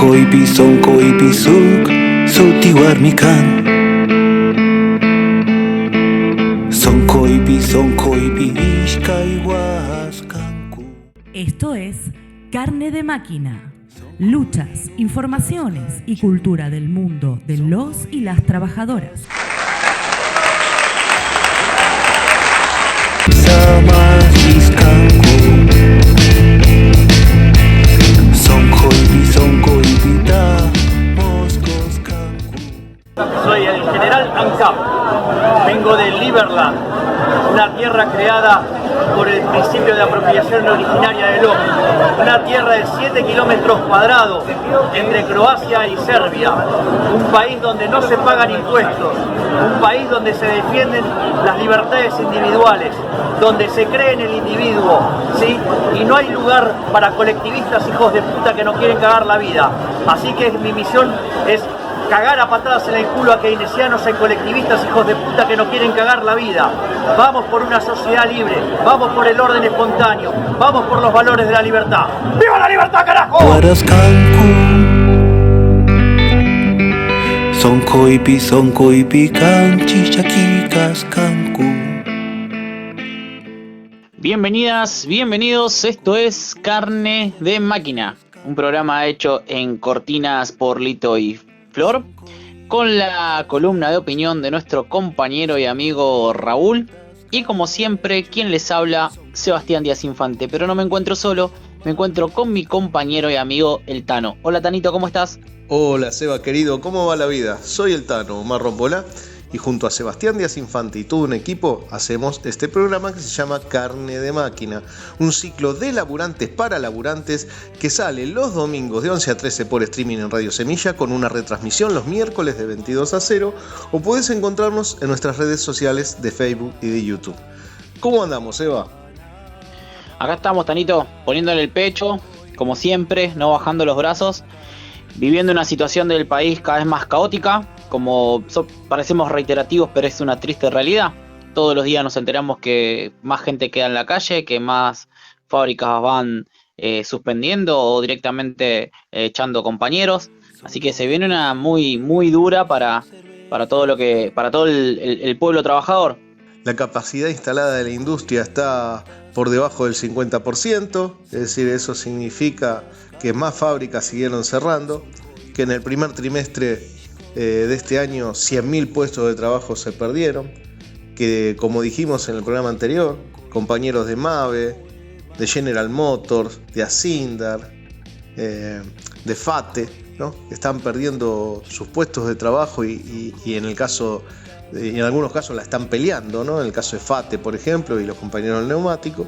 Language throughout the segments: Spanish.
sonko ipizuk zutiwarmikan. Sonko ipi ishkaihuaskanku. Esto es Carne de Máquina. Luchas, informaciones y cultura del mundo de los y las trabajadoras. Soy el general Ancap, vengo de Liberland, una tierra creada por el principio de apropiación originaria del hombre, una tierra de 7 kilómetros cuadrados entre Croacia y Serbia, un país donde no se pagan impuestos, un país donde se defienden las libertades individuales, donde se cree en el individuo, ¿sí? Y no hay lugar para colectivistas hijos de puta que no quieren cagar la vida. Así que mi misión es cagar a patadas en el culo a keynesianos y colectivistas hijos de puta que no quieren cagar la vida. Vamos por una sociedad libre, vamos por el orden espontáneo, vamos por los valores de la libertad. ¡Viva la libertad, carajo! Sonko ipi kanchichakikaskanku. Bienvenidas, bienvenidos, esto es Carne de Máquina, un programa hecho en cortinas por Lito y Flor, con la columna de opinión de nuestro compañero y amigo Raúl, y como siempre, quien les habla, Sebastián Díaz Infante, pero no me encuentro solo, me encuentro con mi compañero y amigo el Tano. Hola Tanito, ¿cómo estás? Hola Seba querido, ¿cómo va la vida? Soy el Tano, Omar Rombolá, y junto a Sebastián Díaz Infante y todo un equipo hacemos este programa que se llama Carne de Máquina, un ciclo de laburantes para laburantes que sale los domingos de 11 a 13 por streaming en Radio Semilla, con una retransmisión los miércoles de 22 a 0, o podés encontrarnos en nuestras redes sociales de Facebook y de YouTube. ¿Cómo andamos, Seba? Acá estamos, Tanito, poniéndole el pecho, como siempre, no bajando los brazos, viviendo una situación del país cada vez más caótica. Como parecemos reiterativos, pero es una triste realidad. Todos los días nos enteramos que más gente queda en la calle, que más fábricas van suspendiendo o directamente echando compañeros. Así que se viene una muy dura para todo el pueblo trabajador. La capacidad instalada de la industria está por debajo del 50%, es decir, eso significa que más fábricas siguieron cerrando, que en el primer trimestre de este año 100.000 puestos de trabajo se perdieron, que como dijimos en el programa anterior, compañeros de Mabe, de General Motors, de Asindar, de FATE, ¿no?, están perdiendo sus puestos de trabajo y en algunos casos la están peleando, ¿no? En el caso de FATE, por ejemplo, y los compañeros del neumático.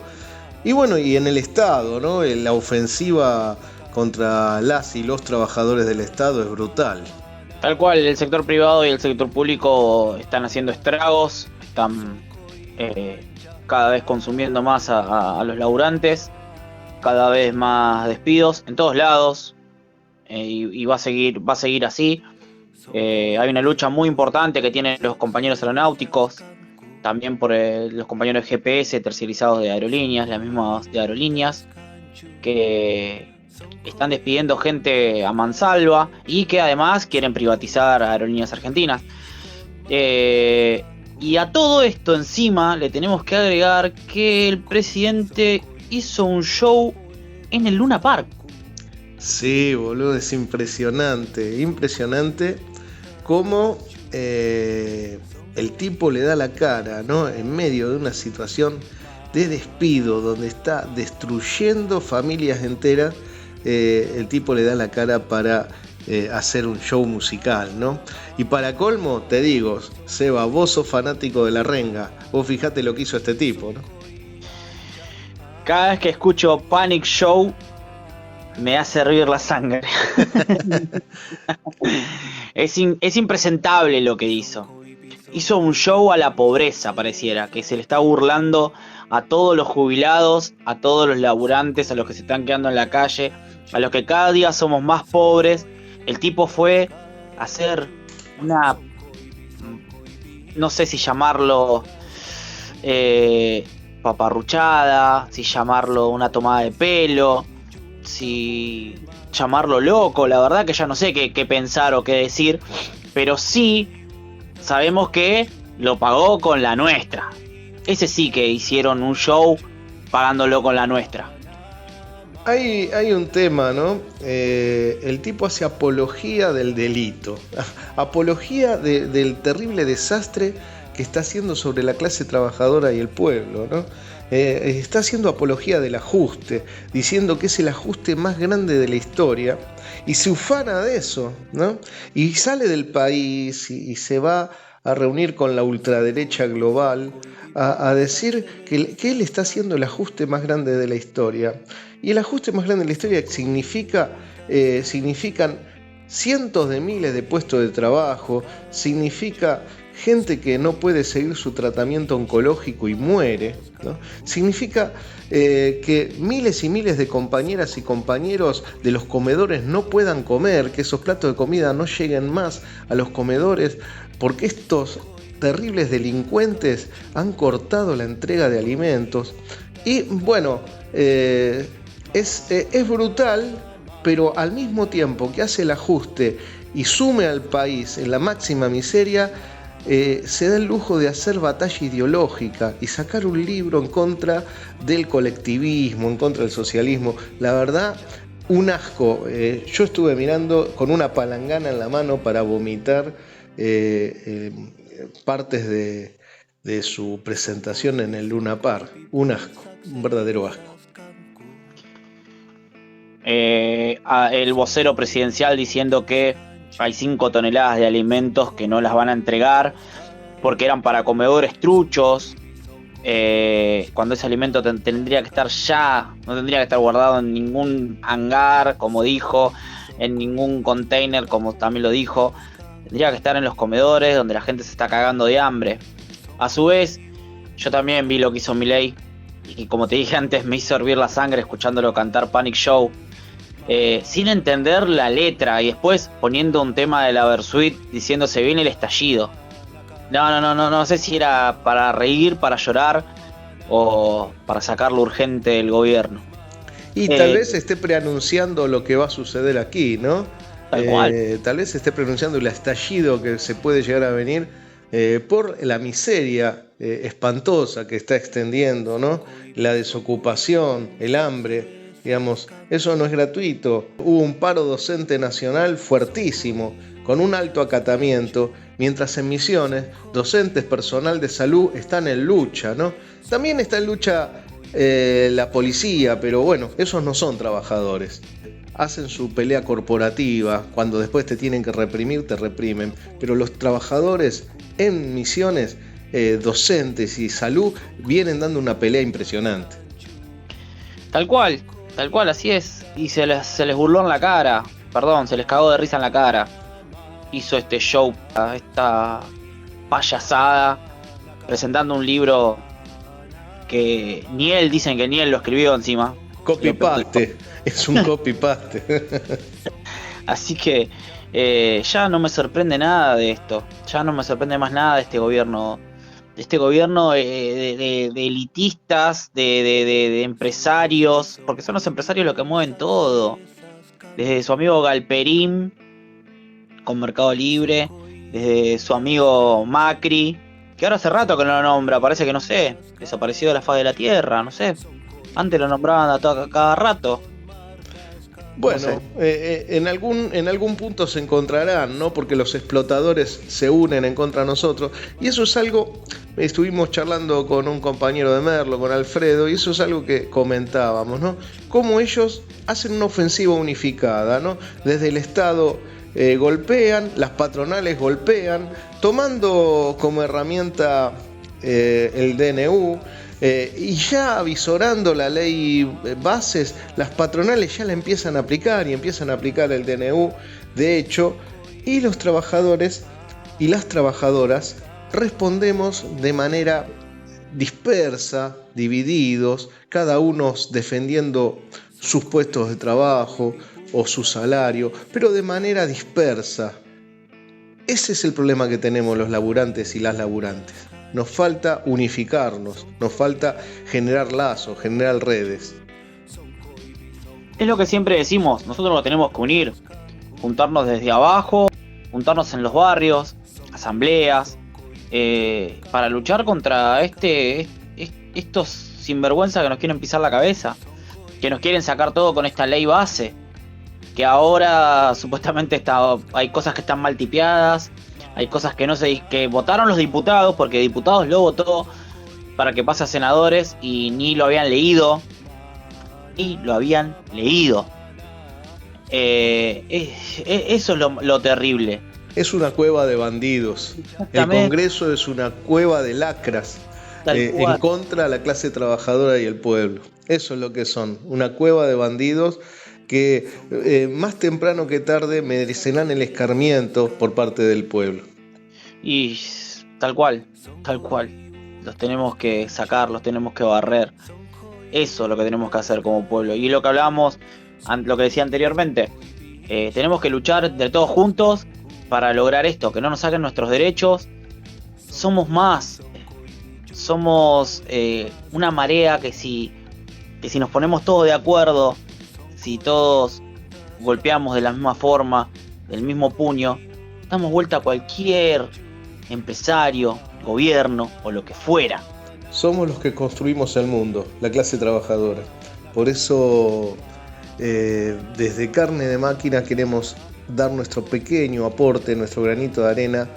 Y bueno, y en el Estado, ¿no?, la ofensiva contra las y los trabajadores del Estado es brutal. Tal cual, el sector privado y el sector público están haciendo estragos, están cada vez consumiendo más a los laburantes, cada vez más despidos en todos lados, y va a seguir así. Hay una lucha muy importante que tienen los compañeros aeronáuticos, también por los compañeros de GPS tercerizados de aerolíneas, las mismas de aerolíneas, que están despidiendo gente a mansalva y que además quieren privatizar Aerolíneas Argentinas. Y a todo esto encima le tenemos que agregar que el presidente hizo un show en el Luna Park. Sí, boludo, es impresionante cómo el tipo le da la cara, ¿no?, en medio de una situación de despido donde está destruyendo familias enteras. El tipo le da la cara para hacer un show musical, ¿no? Y para colmo, te digo, Seba, vos sos fanático de la renga, vos fijate lo que hizo este tipo, ¿no? Cada vez que escucho Panic Show me hace hervir la sangre. Es impresentable lo que hizo. Hizo un show a la pobreza, pareciera, que se le está burlando a todos los jubilados, a todos los laburantes, a los que se están quedando en la calle, a los que cada día somos más pobres. El tipo fue a hacer una, no sé si llamarlo paparruchada, si llamarlo una tomada de pelo, si llamarlo loco, la verdad que ya no sé qué pensar o qué decir, pero sí sabemos que lo pagó con la nuestra. Ese sí que hicieron un show pagándolo con la nuestra. Hay un tema, ¿no? El tipo hace apología del delito, apología del terrible desastre que está haciendo sobre la clase trabajadora y el pueblo, ¿no? Está haciendo apología del ajuste, diciendo que es el ajuste más grande de la historia, y se ufana de eso, ¿no? Y sale del país y se va a reunir con la ultraderecha global a decir que él está haciendo el ajuste más grande de la historia. Y el ajuste más grande de la historia significan cientos de miles de puestos de trabajo, significa gente que no puede seguir su tratamiento oncológico y muere, ¿no? Significa que miles y miles de compañeras y compañeros de los comedores no puedan comer, que esos platos de comida no lleguen más a los comedores porque estos terribles delincuentes han cortado la entrega de alimentos. Y bueno, es brutal, pero al mismo tiempo que hace el ajuste y sume al país en la máxima miseria, se da el lujo de hacer batalla ideológica y sacar un libro en contra del colectivismo, en contra del socialismo. La verdad, un asco. Yo estuve mirando con una palangana en la mano para vomitar partes de su presentación en el Luna Park. Un asco, un verdadero asco. El vocero presidencial diciendo que hay 5 toneladas de alimentos que no las van a entregar porque eran para comedores truchos, cuando ese alimento tendría que estar ya, no tendría que estar guardado en ningún hangar, como dijo, en ningún container, como también lo dijo, tendría que estar en los comedores donde la gente se está cagando de hambre. A su vez, yo también vi lo que hizo Milei, y como te dije antes, me hizo hervir la sangre escuchándolo cantar Panic Show, sin entender la letra, y después poniendo un tema de la Versuit diciendo se viene el estallido. No sé si era para reír, para llorar o para sacarlo urgente del gobierno. Y tal vez esté preanunciando lo que va a suceder aquí, ¿no? Tal cual. Tal vez esté preanunciando el estallido que se puede llegar a venir por la miseria espantosa que está extendiendo, ¿no? La desocupación, el hambre. Digamos, eso no es gratuito. Hubo un paro docente nacional fuertísimo, con un alto acatamiento, mientras en Misiones, docentes, personal de salud están en lucha, ¿no? También está en lucha la policía, pero bueno, esos no son trabajadores. Hacen su pelea corporativa, cuando después te tienen que reprimir, te reprimen. Pero los trabajadores en Misiones, docentes y salud, vienen dando una pelea impresionante. Tal cual, así es. Y se les burló en la cara, se les cagó de risa en la cara. Hizo este show, esta payasada, presentando un libro que dicen que ni él lo escribió encima. Copy-paste, es un copy-paste. Así que ya no me sorprende nada de esto, ya no me sorprende más nada de este gobierno. De elitistas, de empresarios, porque son los empresarios los que mueven todo. Desde su amigo Galperín, con Mercado Libre, desde su amigo Macri, que ahora hace rato que no lo nombra, parece que no sé, desapareció de la faz de la tierra, no sé. Antes lo nombraban a cada rato. Bueno, no sé. en algún punto se encontrarán, ¿no? Porque los explotadores se unen en contra de nosotros. Y eso es algo, estuvimos charlando con un compañero de Merlo, con Alfredo, y eso es algo que comentábamos, ¿no? Cómo ellos hacen una ofensiva unificada, ¿no? Desde el Estado golpean, las patronales golpean, tomando como herramienta el DNU. Y ya avisorando la ley bases, las patronales ya la empiezan a aplicar y empiezan a aplicar el DNU, de hecho, y los trabajadores y las trabajadoras respondemos de manera dispersa, divididos, cada uno defendiendo sus puestos de trabajo o su salario, pero de manera dispersa. Ese es el problema que tenemos los laburantes y las laburantes. Nos falta unificarnos, nos falta generar lazos, generar redes. Es lo que siempre decimos, nosotros lo tenemos que unir, juntarnos desde abajo, juntarnos en los barrios, asambleas, para luchar contra estos sinvergüenzas que nos quieren pisar la cabeza, que nos quieren sacar todo con esta ley base, que ahora supuestamente hay cosas que están mal tipeadas, hay cosas que votaron los diputados, porque diputados lo votó para que pase a senadores y ni lo habían leído. Eso es lo terrible. Es una cueva de bandidos. El Congreso es una cueva de lacras en contra de la clase trabajadora y el pueblo. Eso es lo que son, una cueva de bandidos que más temprano que tarde merecerán el escarmiento por parte del pueblo. Y tal cual. Los tenemos que sacar, los tenemos que barrer. Eso es lo que tenemos que hacer como pueblo. Y lo que hablábamos, lo que decía anteriormente, tenemos que luchar de todos juntos para lograr esto, que no nos saquen nuestros derechos. Somos más. Somos una marea que si nos ponemos todos de acuerdo, si todos golpeamos de la misma forma, del mismo puño, damos vuelta a cualquier empresario, gobierno o lo que fuera. Somos los que construimos el mundo, la clase trabajadora. Por eso, desde Carne de Máquina queremos dar nuestro pequeño aporte, nuestro granito de arena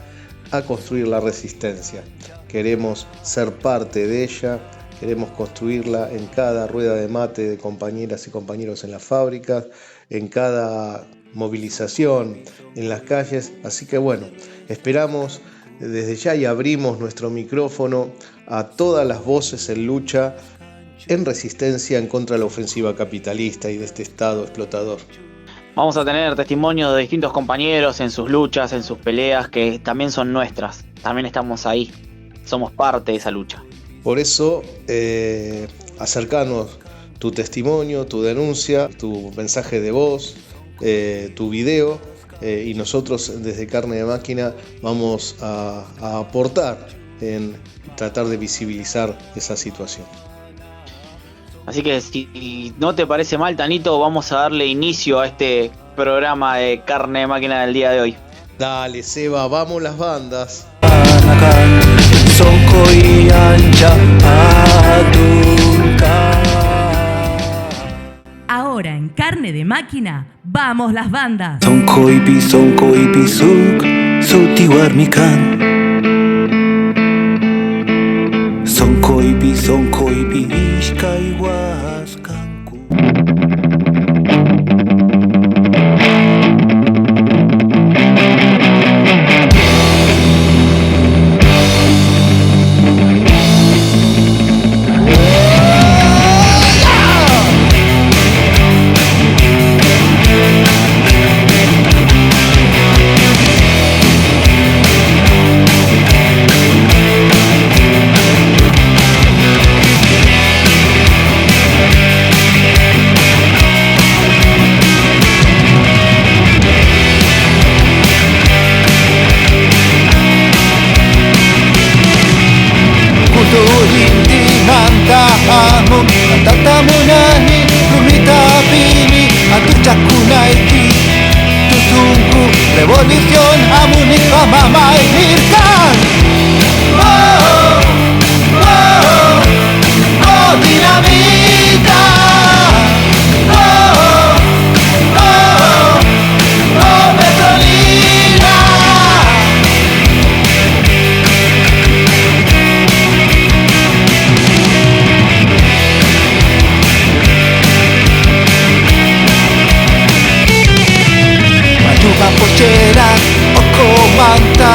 a construir la resistencia. Queremos ser parte de ella, queremos construirla en cada rueda de mate de compañeras y compañeros en las fábricas, en cada movilización, en las calles. Así que bueno, esperamos desde ya y abrimos nuestro micrófono a todas las voces en lucha, en resistencia en contra de la ofensiva capitalista y de este Estado explotador. Vamos a tener testimonios de distintos compañeros en sus luchas, en sus peleas, que también son nuestras. También estamos ahí, somos parte de esa lucha. Por eso, acercanos tu testimonio, tu denuncia, tu mensaje de voz, tu video, y nosotros desde Carne de Máquina vamos a aportar en tratar de visibilizar esa situación. Así que si no te parece mal, Tanito, vamos a darle inicio a este programa de Carne de Máquina del día de hoy. Dale, Seba, vamos las bandas. Ahora en Carne de Máquina, vamos las bandas. Sonkoipi, sonkoipi, suk, sutiwarmikan. Sonkoipi, sonkoipi, ishkaiwaskanku. Revolución, amunifa, mamá y Mirkan. Oh, oh, oh, dinamita. Oh, oh, oh, petrolina. Mayuga pochera, oko manta,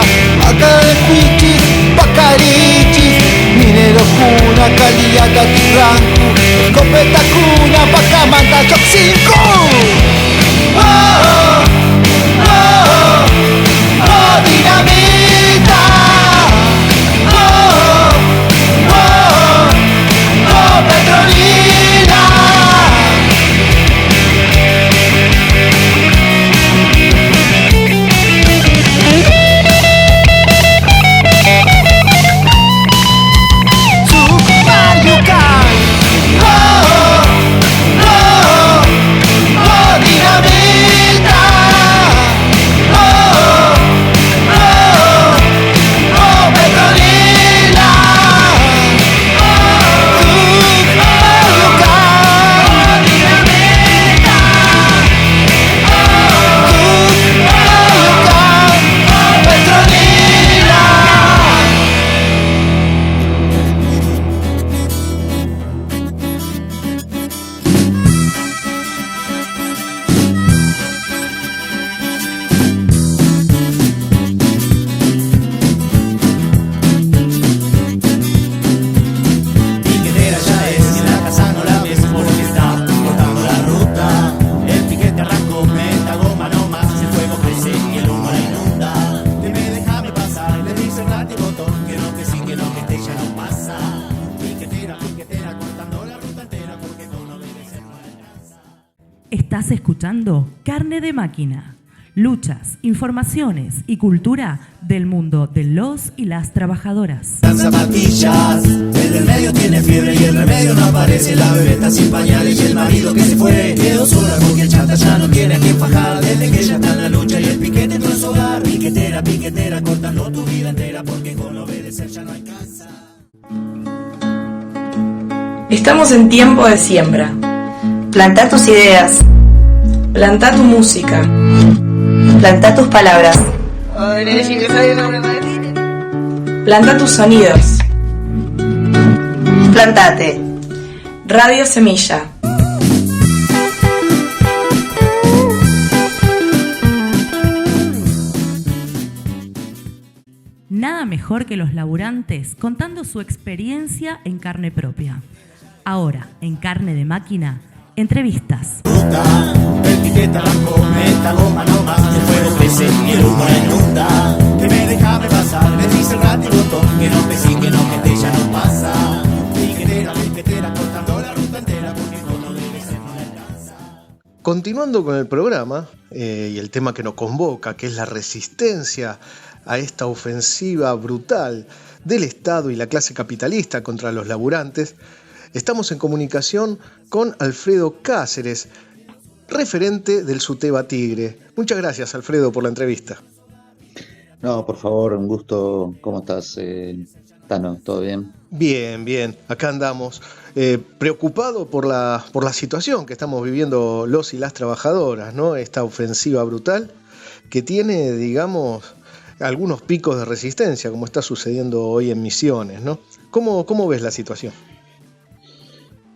Estás escuchando Carne de Máquina. Luchas, informaciones y cultura del mundo de los y las trabajadoras. Las zapatillas, el del medio tiene fiebre y el remedio no aparece. La bebé está sin pañales y el marido que se fue quedó sola porque el chanta ya no tiene a quien fajar. Desde que ella está en la lucha y el piquete entró en su hogar. Piquetera, piquetera, cortando tu vida entera porque con obedecer ya no alcanza. Estamos en tiempo de siembra. Plantá tus ideas, Plantá tu música. plantá tus palabras. Plantá tus sonidos. Plantate. Radio Semilla. Nada mejor que los laburantes contando su experiencia en carne propia. Ahora, en Carne de Máquina, entrevistas. Etiqueta, cometa, goma no más. El fuego crece y el humo la inunda. Que me deja pasar, me dice el rato y botón. Que no te sigue, no que te ya no pasa. Piquetera, cortando la ruta entera. Porque con no debe ser, no le alcanza. Continuando con el programa y el tema que nos convoca, que es la resistencia a esta ofensiva brutal del Estado y la clase capitalista contra los laburantes, estamos en comunicación con Alfredo Cáceres, referente del SUTEBA Tigre. Muchas gracias, Alfredo, por la entrevista. No, por favor, un gusto. ¿Cómo estás, Tano? ¿Todo bien? Bien, bien, acá andamos. Preocupado por la situación que estamos viviendo los y las trabajadoras, ¿no? Esta ofensiva brutal que tiene, digamos, algunos picos de resistencia, como está sucediendo hoy en Misiones, ¿no? ¿Cómo ves la situación?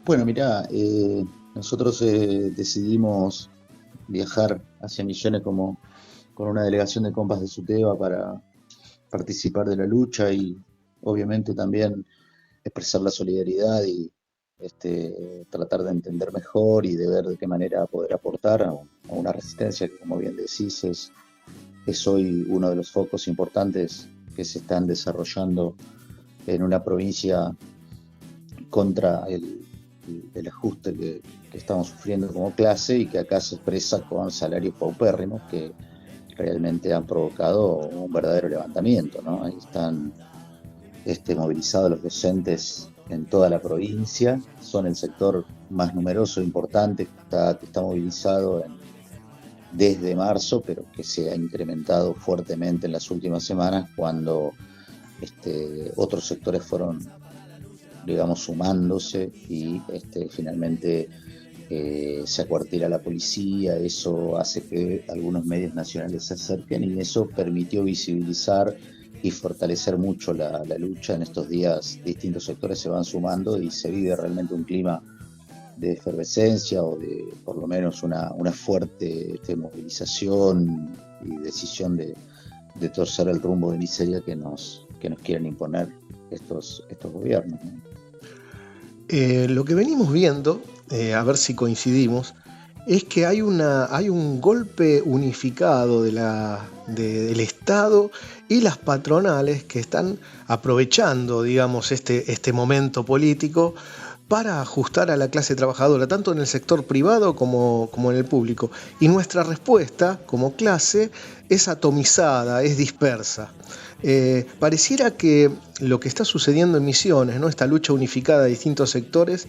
Bueno, mirá, nosotros decidimos viajar hacia Misiones con una delegación de compas de SUTEBA para participar de la lucha y obviamente también expresar la solidaridad y tratar de entender mejor y de ver de qué manera poder aportar a una resistencia que, como bien decís, es hoy uno de los focos importantes que se están desarrollando en una provincia contra el ajuste que estamos sufriendo como clase y que acá se expresa con salarios paupérrimos que realmente han provocado un verdadero levantamiento, ¿no? Ahí están movilizados los docentes en toda la provincia, son el sector más numeroso e importante que está movilizado desde marzo, pero que se ha incrementado fuertemente en las últimas semanas cuando otros sectores fueron, digamos, sumándose y finalmente se acuartela la policía. Eso hace que algunos medios nacionales se acerquen y eso permitió visibilizar y fortalecer mucho la lucha. En estos días distintos sectores se van sumando y se vive realmente un clima de efervescencia o de por lo menos una fuerte movilización y decisión de torcer el rumbo de miseria que nos quieren imponer estos gobiernos, ¿no? Lo que venimos viendo, a ver si coincidimos, es que hay un golpe unificado del Estado y las patronales que están aprovechando, digamos, este momento político para ajustar a la clase trabajadora, tanto en el sector privado como en el público. Y nuestra respuesta como clase es atomizada, es dispersa. Pareciera que lo que está sucediendo en Misiones, ¿no? Esta lucha unificada de distintos sectores,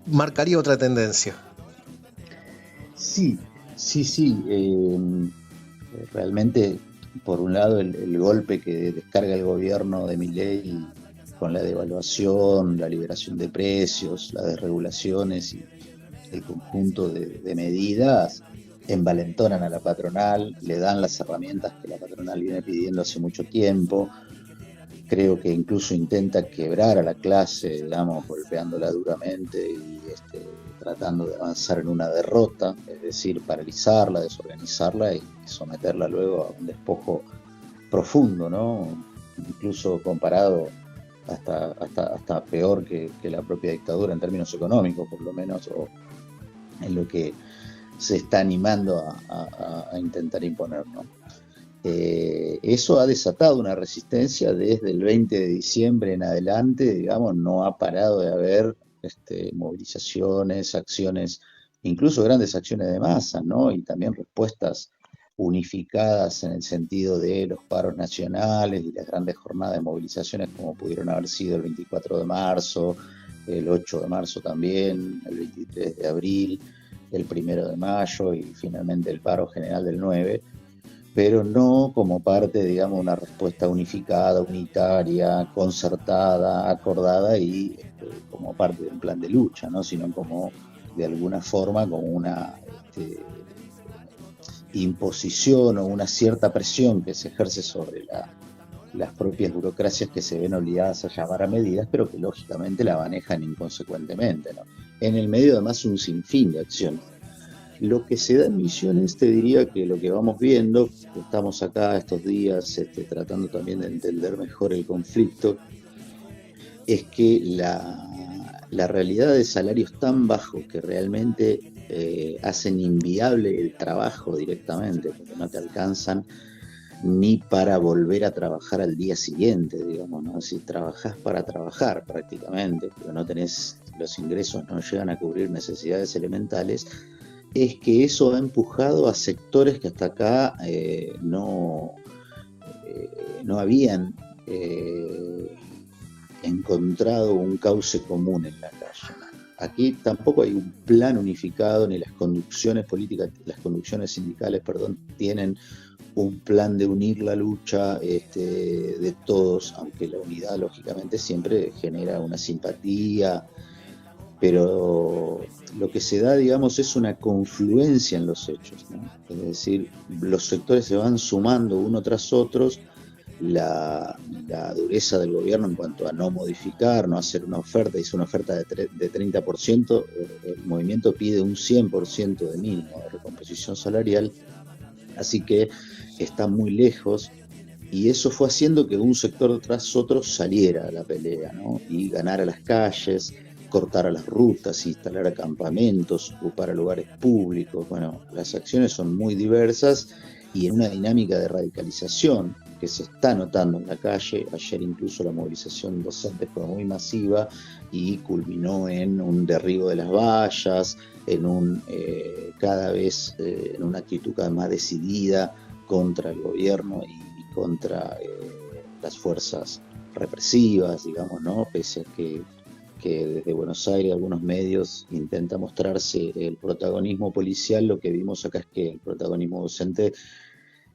marcaría otra tendencia. Sí. Realmente, por un lado, el golpe que descarga el gobierno de Milei con la devaluación, la liberación de precios, las desregulaciones y el conjunto de medidas envalentonan a la patronal, le dan las herramientas que la patronal viene pidiendo hace mucho tiempo. Creo que incluso intenta quebrar a la clase, digamos, golpeándola duramente y tratando de avanzar en una derrota, es decir, paralizarla, desorganizarla y someterla luego a un despojo profundo, ¿no? Incluso comparado hasta peor que la propia dictadura en términos económicos, por lo menos, o en lo que se está animando a intentar imponer, ¿no? Eso ha desatado una resistencia desde el 20 de diciembre en adelante, digamos, no ha parado de haber movilizaciones, acciones incluso grandes acciones de masa, ¿no? Y también respuestas unificadas en el sentido de los paros nacionales y las grandes jornadas de movilizaciones como pudieron haber sido el 24 de marzo, el 8 de marzo también, el 23 de abril, el 1 de mayo y finalmente el paro general del 9, pero no como parte, digamos, de una respuesta unificada, unitaria, concertada, acordada y como parte de un plan de lucha, ¿no? Sino como de alguna forma como una imposición o una cierta presión que se ejerce sobre las propias burocracias que se ven obligadas a llamar a medidas, pero que lógicamente la manejan inconsecuentemente, ¿no? En el medio además un sinfín de acciones. Lo que se da en Misiones, te diría que lo que vamos viendo, estamos acá estos días tratando también de entender mejor el conflicto, es que la realidad de salarios tan bajos que realmente hacen inviable el trabajo directamente, porque no te alcanzan ni para volver a trabajar al día siguiente, digamos, ¿no? Si trabajás para trabajar prácticamente, pero no tenés, los ingresos no llegan a cubrir necesidades elementales, es que eso ha empujado a sectores que hasta acá no habían encontrado un cauce común en la calle. Aquí tampoco hay un plan unificado, ni las conducciones políticas, las conducciones sindicales, tienen un plan de unir la lucha de todos, aunque la unidad lógicamente siempre genera una simpatía, pero lo que se da, digamos, es una confluencia en los hechos, ¿no? Es decir, los sectores se van sumando uno tras otros. La dureza del gobierno en cuanto a no modificar, no hacer una oferta, hizo una oferta de 30%, el movimiento pide un 100% de mínimo de recomposición salarial, así que está muy lejos, y eso fue haciendo que un sector tras otro saliera a la pelea, ¿no? Y ganara las calles, cortara las rutas, instalar campamentos, ocupar lugares públicos. Bueno, las acciones son muy diversas y en una dinámica de radicalización que se está notando en la calle. Ayer incluso la movilización docente fue muy masiva y culminó en un derribo de las vallas, en cada vez en una actitud cada vez más decidida contra el gobierno y contra las fuerzas represivas, digamos, ¿no? Pese a que desde Buenos Aires algunos medios intentan mostrarse el protagonismo policial, lo que vimos acá es que el protagonismo docente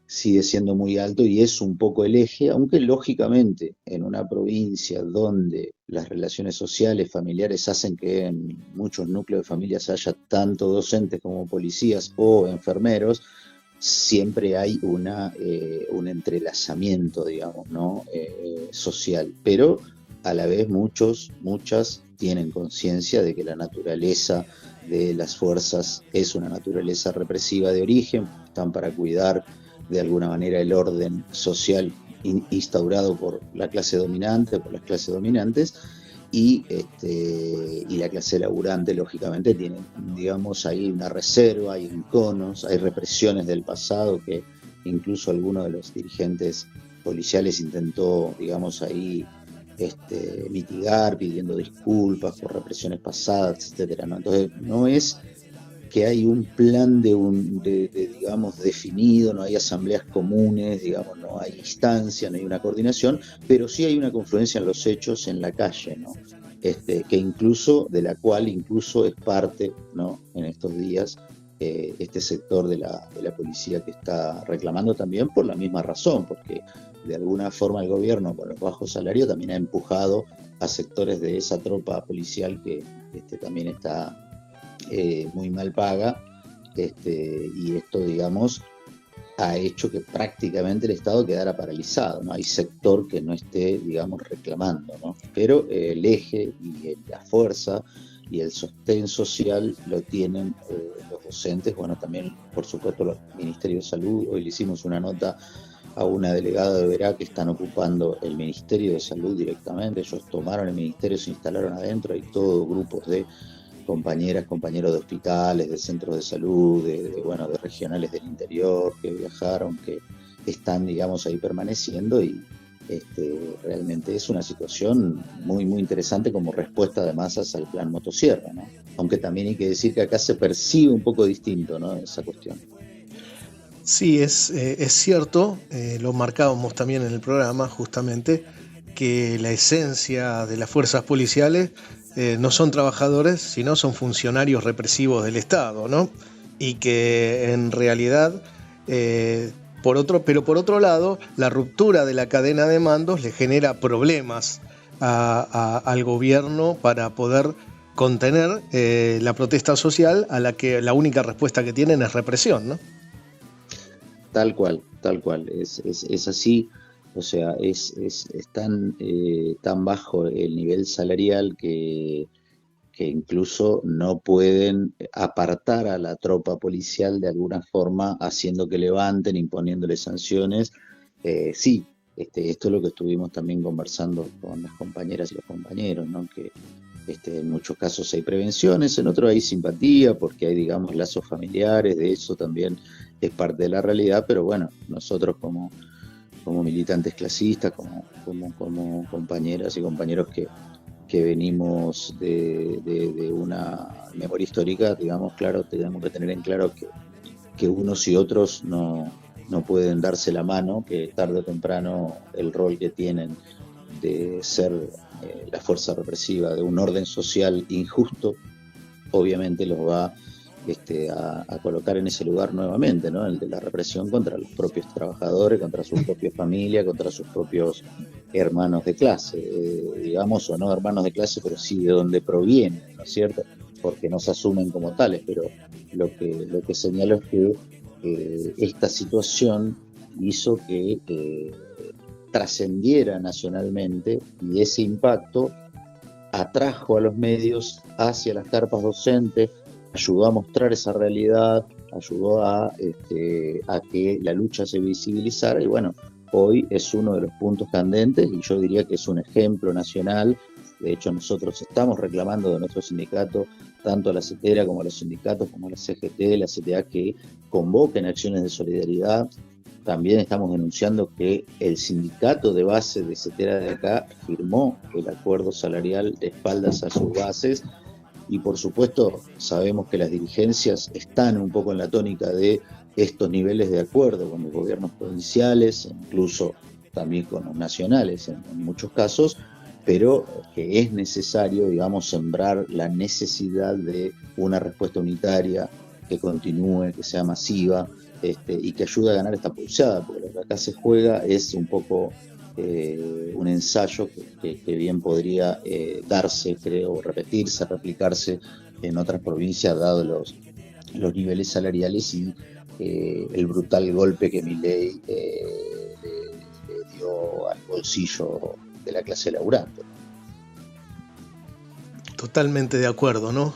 sigue siendo muy alto y es un poco el eje, aunque lógicamente en una provincia donde las relaciones sociales, familiares hacen que en muchos núcleos de familias haya tanto docentes como policías o enfermeros, siempre hay un entrelazamiento, digamos, ¿no? Social, pero a la vez muchas tienen conciencia de que la naturaleza de las fuerzas es una naturaleza represiva de origen, están para cuidar de alguna manera el orden social instaurado por la clase dominante, por las clases dominantes, y la clase laburante lógicamente tiene, digamos, ahí una reserva, hay enconos, hay represiones del pasado que incluso alguno de los dirigentes policiales intentó, digamos, ahí mitigar, pidiendo disculpas por represiones pasadas, etcétera, ¿no? Entonces no es que hay un plan digamos, definido, no hay asambleas comunes, digamos, no hay instancia, no hay una coordinación, pero sí hay una confluencia en los hechos en la calle, ¿no? Que incluso, de la cual incluso es parte, ¿no? En estos días, este sector de la policía que está reclamando también por la misma razón, porque de alguna forma el gobierno, con los bajos salarios, también ha empujado a sectores de esa tropa policial que también está muy mal paga, y esto, digamos, ha hecho que prácticamente el Estado quedara paralizado, ¿no? Hay sector que no esté, digamos, reclamando, ¿no? Pero el eje y la fuerza y el sostén social lo tienen los docentes, bueno, también, por supuesto, los ministerios de salud. Hoy le hicimos una nota a una delegada de Verá que están ocupando el Ministerio de Salud directamente. Ellos tomaron el ministerio, se instalaron adentro, hay todos grupos de compañeras, compañeros de hospitales, de centros de salud, de regionales del interior que viajaron, que están, digamos, ahí permaneciendo, y realmente es una situación muy, muy interesante como respuesta de masas al plan motosierra, ¿no? Aunque también hay que decir que acá se percibe un poco distinto, ¿no?, esa cuestión. Sí, es cierto, lo marcábamos también en el programa justamente, que la esencia de las fuerzas policiales no son trabajadores, sino son funcionarios represivos del Estado, ¿no? Y que en realidad, por otro lado, la ruptura de la cadena de mandos le genera problemas al gobierno para poder contener la protesta social, a la que la única respuesta que tienen es represión, ¿no? Tal cual, es así. O sea, es tan bajo el nivel salarial que incluso no pueden apartar a la tropa policial de alguna forma, haciendo que levanten, imponiéndole sanciones. Sí, esto es lo que estuvimos también conversando con las compañeras y los compañeros, ¿no? Que en muchos casos hay prevenciones, en otros hay simpatía, porque hay, digamos, lazos familiares, de eso también es parte de la realidad, pero bueno, nosotros como militantes clasistas, como compañeras y compañeros que venimos de una memoria histórica, digamos, claro, tenemos que tener en claro que unos y otros no pueden darse la mano, que tarde o temprano el rol que tienen de ser la fuerza represiva de un orden social injusto, obviamente los va a colocar en ese lugar nuevamente, ¿no? El de la represión contra los propios trabajadores, contra sus propias familias, contra sus propios hermanos de clase, digamos, o no hermanos de clase, pero sí de donde provienen, ¿no es cierto? Porque no se asumen como tales, pero lo que señalo es que esta situación hizo que trascendiera nacionalmente, y ese impacto atrajo a los medios hacia las carpas docentes, ayudó a mostrar esa realidad, ayudó a que la lucha se visibilizara, y bueno, hoy es uno de los puntos candentes, y yo diría que es un ejemplo nacional. De hecho, nosotros estamos reclamando de nuestro sindicato, tanto a la CETERA como a los sindicatos, como a la CGT, la CTA, que convoquen acciones de solidaridad. También estamos denunciando que el sindicato de base de CETERA de acá firmó el acuerdo salarial de espaldas a sus bases, y por supuesto sabemos que las dirigencias están un poco en la tónica de estos niveles de acuerdo con los gobiernos provinciales, incluso también con los nacionales en muchos casos, pero que es necesario, digamos, sembrar la necesidad de una respuesta unitaria que continúe, que sea masiva, y que ayude a ganar esta pulseada, porque lo que acá se juega es un poco un ensayo que bien podría darse, creo, repetirse, replicarse en otras provincias, dado los niveles salariales y el brutal golpe que Milei le dio al bolsillo de la clase laburante. Totalmente de acuerdo, ¿no?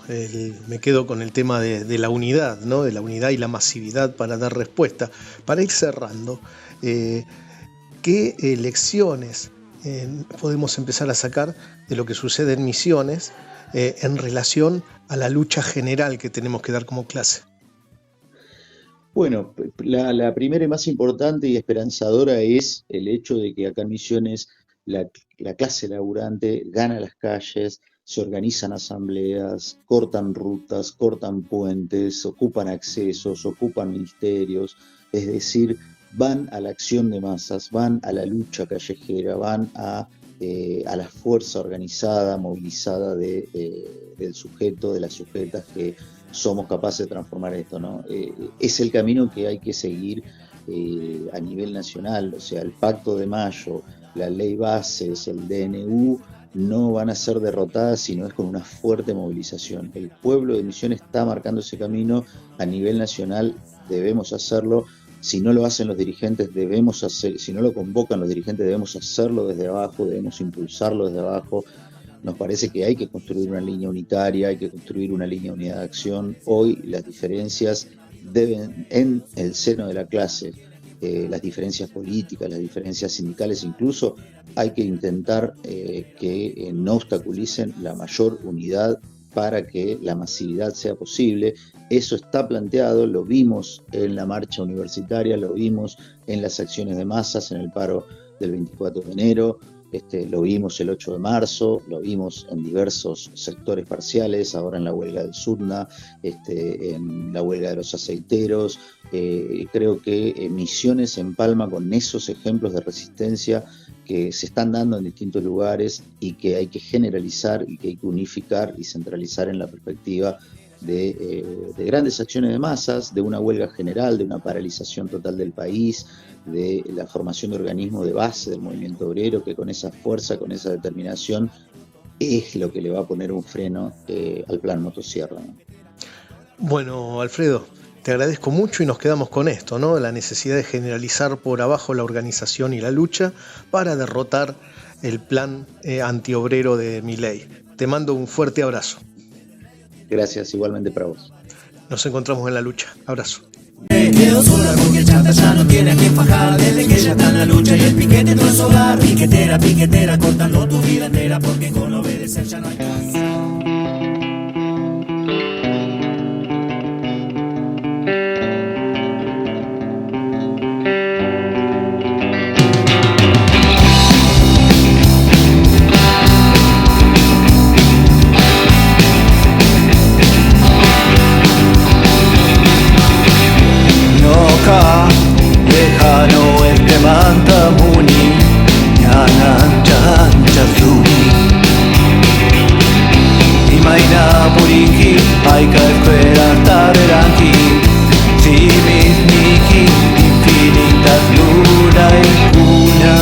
Me quedo con el tema de la unidad, ¿no? De la unidad y la masividad para dar respuesta. Para ir cerrando, ¿qué lecciones podemos empezar a sacar de lo que sucede en Misiones en relación a la lucha general que tenemos que dar como clase? Bueno, la primera y más importante y esperanzadora es el hecho de que acá en Misiones la clase laburante gana las calles, se organizan asambleas, cortan rutas, cortan puentes, ocupan accesos, ocupan ministerios, es decir, van a la acción de masas, van a la lucha callejera, van a la fuerza organizada, movilizada del sujeto, de las sujetas que somos capaces de transformar esto, ¿no? Es el camino que hay que seguir a nivel nacional, o sea, el Pacto de Mayo, la Ley Bases, el DNU, no van a ser derrotadas si no es con una fuerte movilización. El pueblo de Misiones está marcando ese camino a nivel nacional, debemos hacerlo. Si no lo hacen los dirigentes, debemos hacer, si no lo convocan los dirigentes, debemos hacerlo desde abajo, debemos impulsarlo desde abajo. Nos parece que hay que construir una línea unitaria, hay que construir una línea de unidad de acción. Hoy las diferencias deben, en el seno de la clase, las diferencias políticas, las diferencias sindicales, incluso hay que intentar que no obstaculicen la mayor unidad para que la masividad sea posible. Eso está planteado, lo vimos en la marcha universitaria, lo vimos en las acciones de masas, en el paro del 24 de enero, lo vimos el 8 de marzo, lo vimos en diversos sectores parciales, ahora en la huelga del Sudna, en la huelga de los aceiteros. Creo que Misiones empalma con esos ejemplos de resistencia que se están dando en distintos lugares y que hay que generalizar y que hay que unificar y centralizar en la perspectiva de grandes acciones de masas, de una huelga general, de una paralización total del país, de la formación de organismos de base del movimiento obrero, que con esa fuerza, con esa determinación, es lo que le va a poner un freno al plan motosierra, ¿no? Bueno, Alfredo, te agradezco mucho y nos quedamos con esto, ¿no? La necesidad de generalizar por abajo la organización y la lucha para derrotar el plan antiobrero de Milei. Te mando un fuerte abrazo. Gracias, igualmente para vos. Nos encontramos en la lucha. Abrazo. Quedó sola porque el chanta ya no tiene a quien fajar. Desde que ella está en la lucha y el piquete no es hogar. Piquetera, piquetera, cortando tu vida entera, porque con obedecer ya no hay más. Lejano este mantamuni, ñanan chanchazuni. Imaina purinki, aika escuela tareranki. Simis niki, infinitas luna y cuna.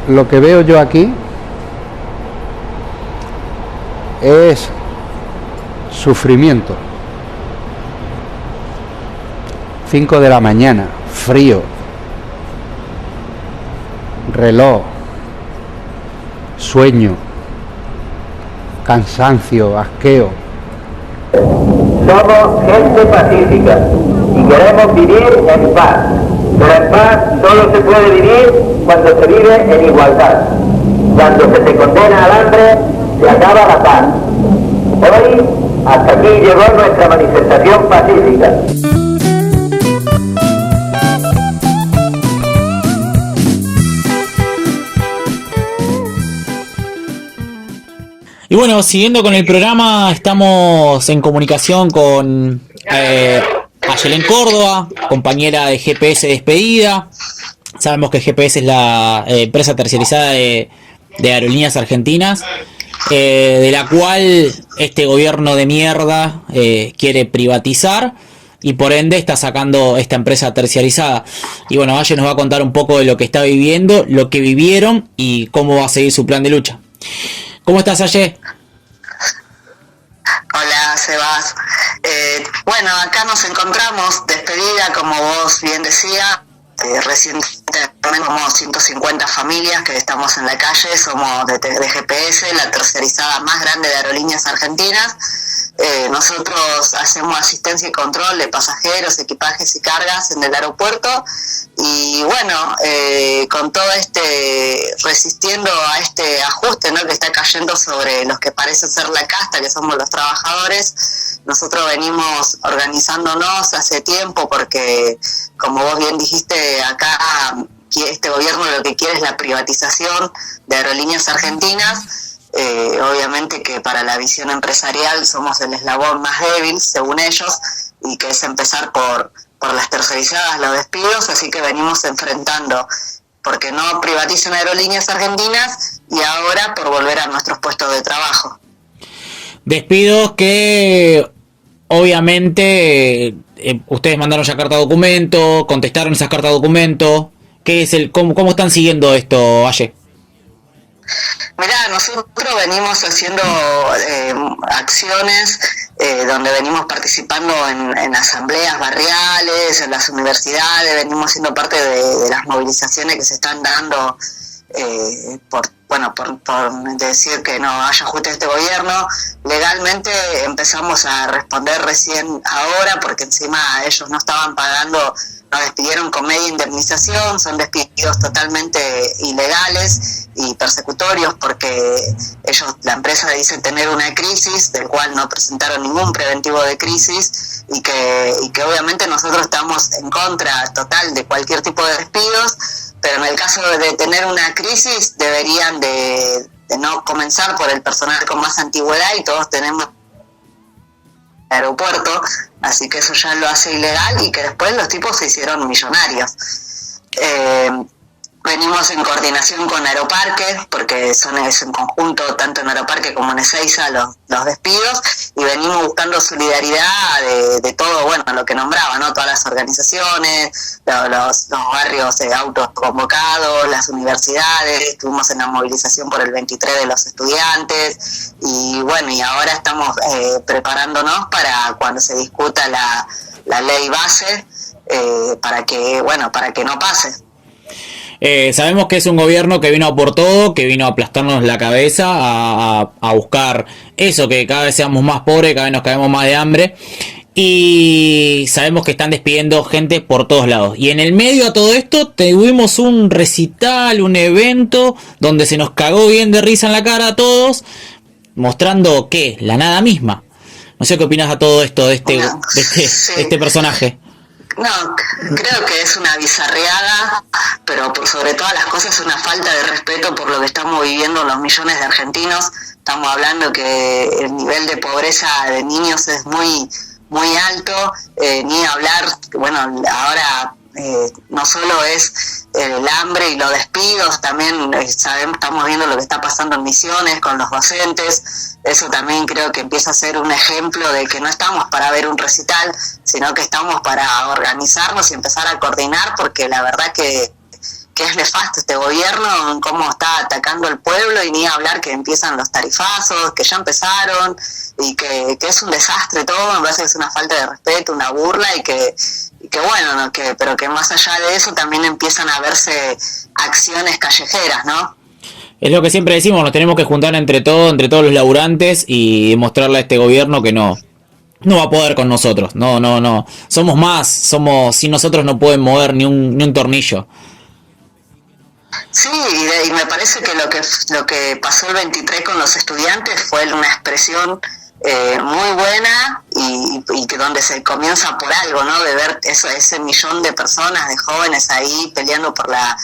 Lo que veo yo aquí es sufrimiento. 5 de la mañana, frío, reloj, sueño, cansancio, asqueo. Somos gente pacífica y queremos vivir en paz. Pero en paz solo se puede vivir cuando se vive en igualdad. Cuando se te condena al hambre, se acaba la paz. Hoy, hasta aquí llegó nuestra manifestación pacífica. Y bueno, siguiendo con el programa, estamos en comunicación con Ayelén Córdoba, compañera de GPS Despedida. Sabemos que GPS es la empresa terciarizada de Aerolíneas Argentinas, de la cual este gobierno de mierda quiere privatizar y por ende está sacando esta empresa terciarizada. Y bueno, Aye nos va a contar un poco de lo que está viviendo, lo que vivieron y cómo va a seguir su plan de lucha. ¿Cómo estás, Aye? Hola, Sebas. Bueno, acá nos encontramos, Despedida, como vos bien decías. Recientemente somos 150 familias que estamos en la calle, somos de GPS, la tercerizada más grande de Aerolíneas Argentinas. Nosotros hacemos asistencia y control de pasajeros, equipajes y cargas en el aeropuerto y bueno, con todo resistiendo a este ajuste, ¿no?, que está cayendo sobre los que parecen ser la casta, que somos los trabajadores. Nosotros venimos organizándonos hace tiempo porque, como vos bien dijiste, acá este gobierno lo que quiere es la privatización de Aerolíneas Argentinas. Obviamente que para la visión empresarial somos el eslabón más débil, según ellos, y que es empezar por las tercerizadas, los despidos, así que venimos enfrentando porque no privaticen Aerolíneas Argentinas y ahora por volver a nuestros puestos de trabajo. Despidos que obviamente ustedes mandaron ya carta documento, contestaron esas cartas documento. ¿Qué es cómo están siguiendo esto, Aye? Mirá, nosotros venimos haciendo acciones donde venimos participando en asambleas barriales, en las universidades, venimos siendo parte de las movilizaciones que se están dando por decir que no haya ajuste de este gobierno. Legalmente empezamos a responder recién ahora porque encima ellos no estaban pagando, nos despidieron con media indemnización, son despidos totalmente ilegales y persecutorios porque la empresa dice tener una crisis del cual no presentaron ningún preventivo de crisis y que obviamente nosotros estamos en contra total de cualquier tipo de despidos, pero en el caso de tener una crisis deberían de no comenzar por el personal con más antigüedad y todos tenemos aeropuerto, así que eso ya lo hace ilegal y que después los tipos se hicieron millonarios. Venimos en coordinación con Aeroparque, porque es en conjunto, tanto en Aeroparque como en Ezeiza, los despidos, y venimos buscando solidaridad de todo, bueno, lo que nombraba, ¿no? Todas las organizaciones, los barrios autoconvocados, las universidades, estuvimos en la movilización por el 23 de los estudiantes, y bueno, y ahora estamos preparándonos para cuando se discuta la ley base, para que no pase. Sabemos que es un gobierno que vino por todo, que vino a aplastarnos la cabeza, a buscar eso, que cada vez seamos más pobres, cada vez nos caemos más de hambre. Y sabemos que están despidiendo gente por todos lados. Y en el medio a todo esto tuvimos un recital, un evento, donde se nos cagó bien de risa en la cara a todos, mostrando ¿qué? La nada misma. No sé qué opinas a todo esto de este personaje. No, creo que es una bizarreada, pero por sobre todas las cosas una falta de respeto por lo que estamos viviendo los millones de argentinos. Estamos hablando que el nivel de pobreza de niños es muy, muy alto, ni hablar, bueno, ahora no solo es el hambre y los despidos, también estamos viendo lo que está pasando en Misiones con los docentes. Eso también creo que empieza a ser un ejemplo de que no estamos para ver un recital, sino que estamos para organizarnos y empezar a coordinar, porque la verdad que es nefasto este gobierno en cómo está atacando al pueblo, y ni hablar que empiezan los tarifazos, que ya empezaron, y que es un desastre todo. Me parece que es una falta de respeto, una burla, y que bueno, ¿no? Pero que más allá de eso también empiezan a verse acciones callejeras, ¿no? Es lo que siempre decimos, nos tenemos que juntar entre todos los laburantes y demostrarle a este gobierno que no no va a poder con nosotros. No. Somos más, sin nosotros no pueden mover ni un tornillo. Sí, y me parece que lo que pasó el 23 con los estudiantes fue una expresión muy buena y que donde se comienza por algo, ¿no? De ver ese millón de personas, de jóvenes ahí peleando por la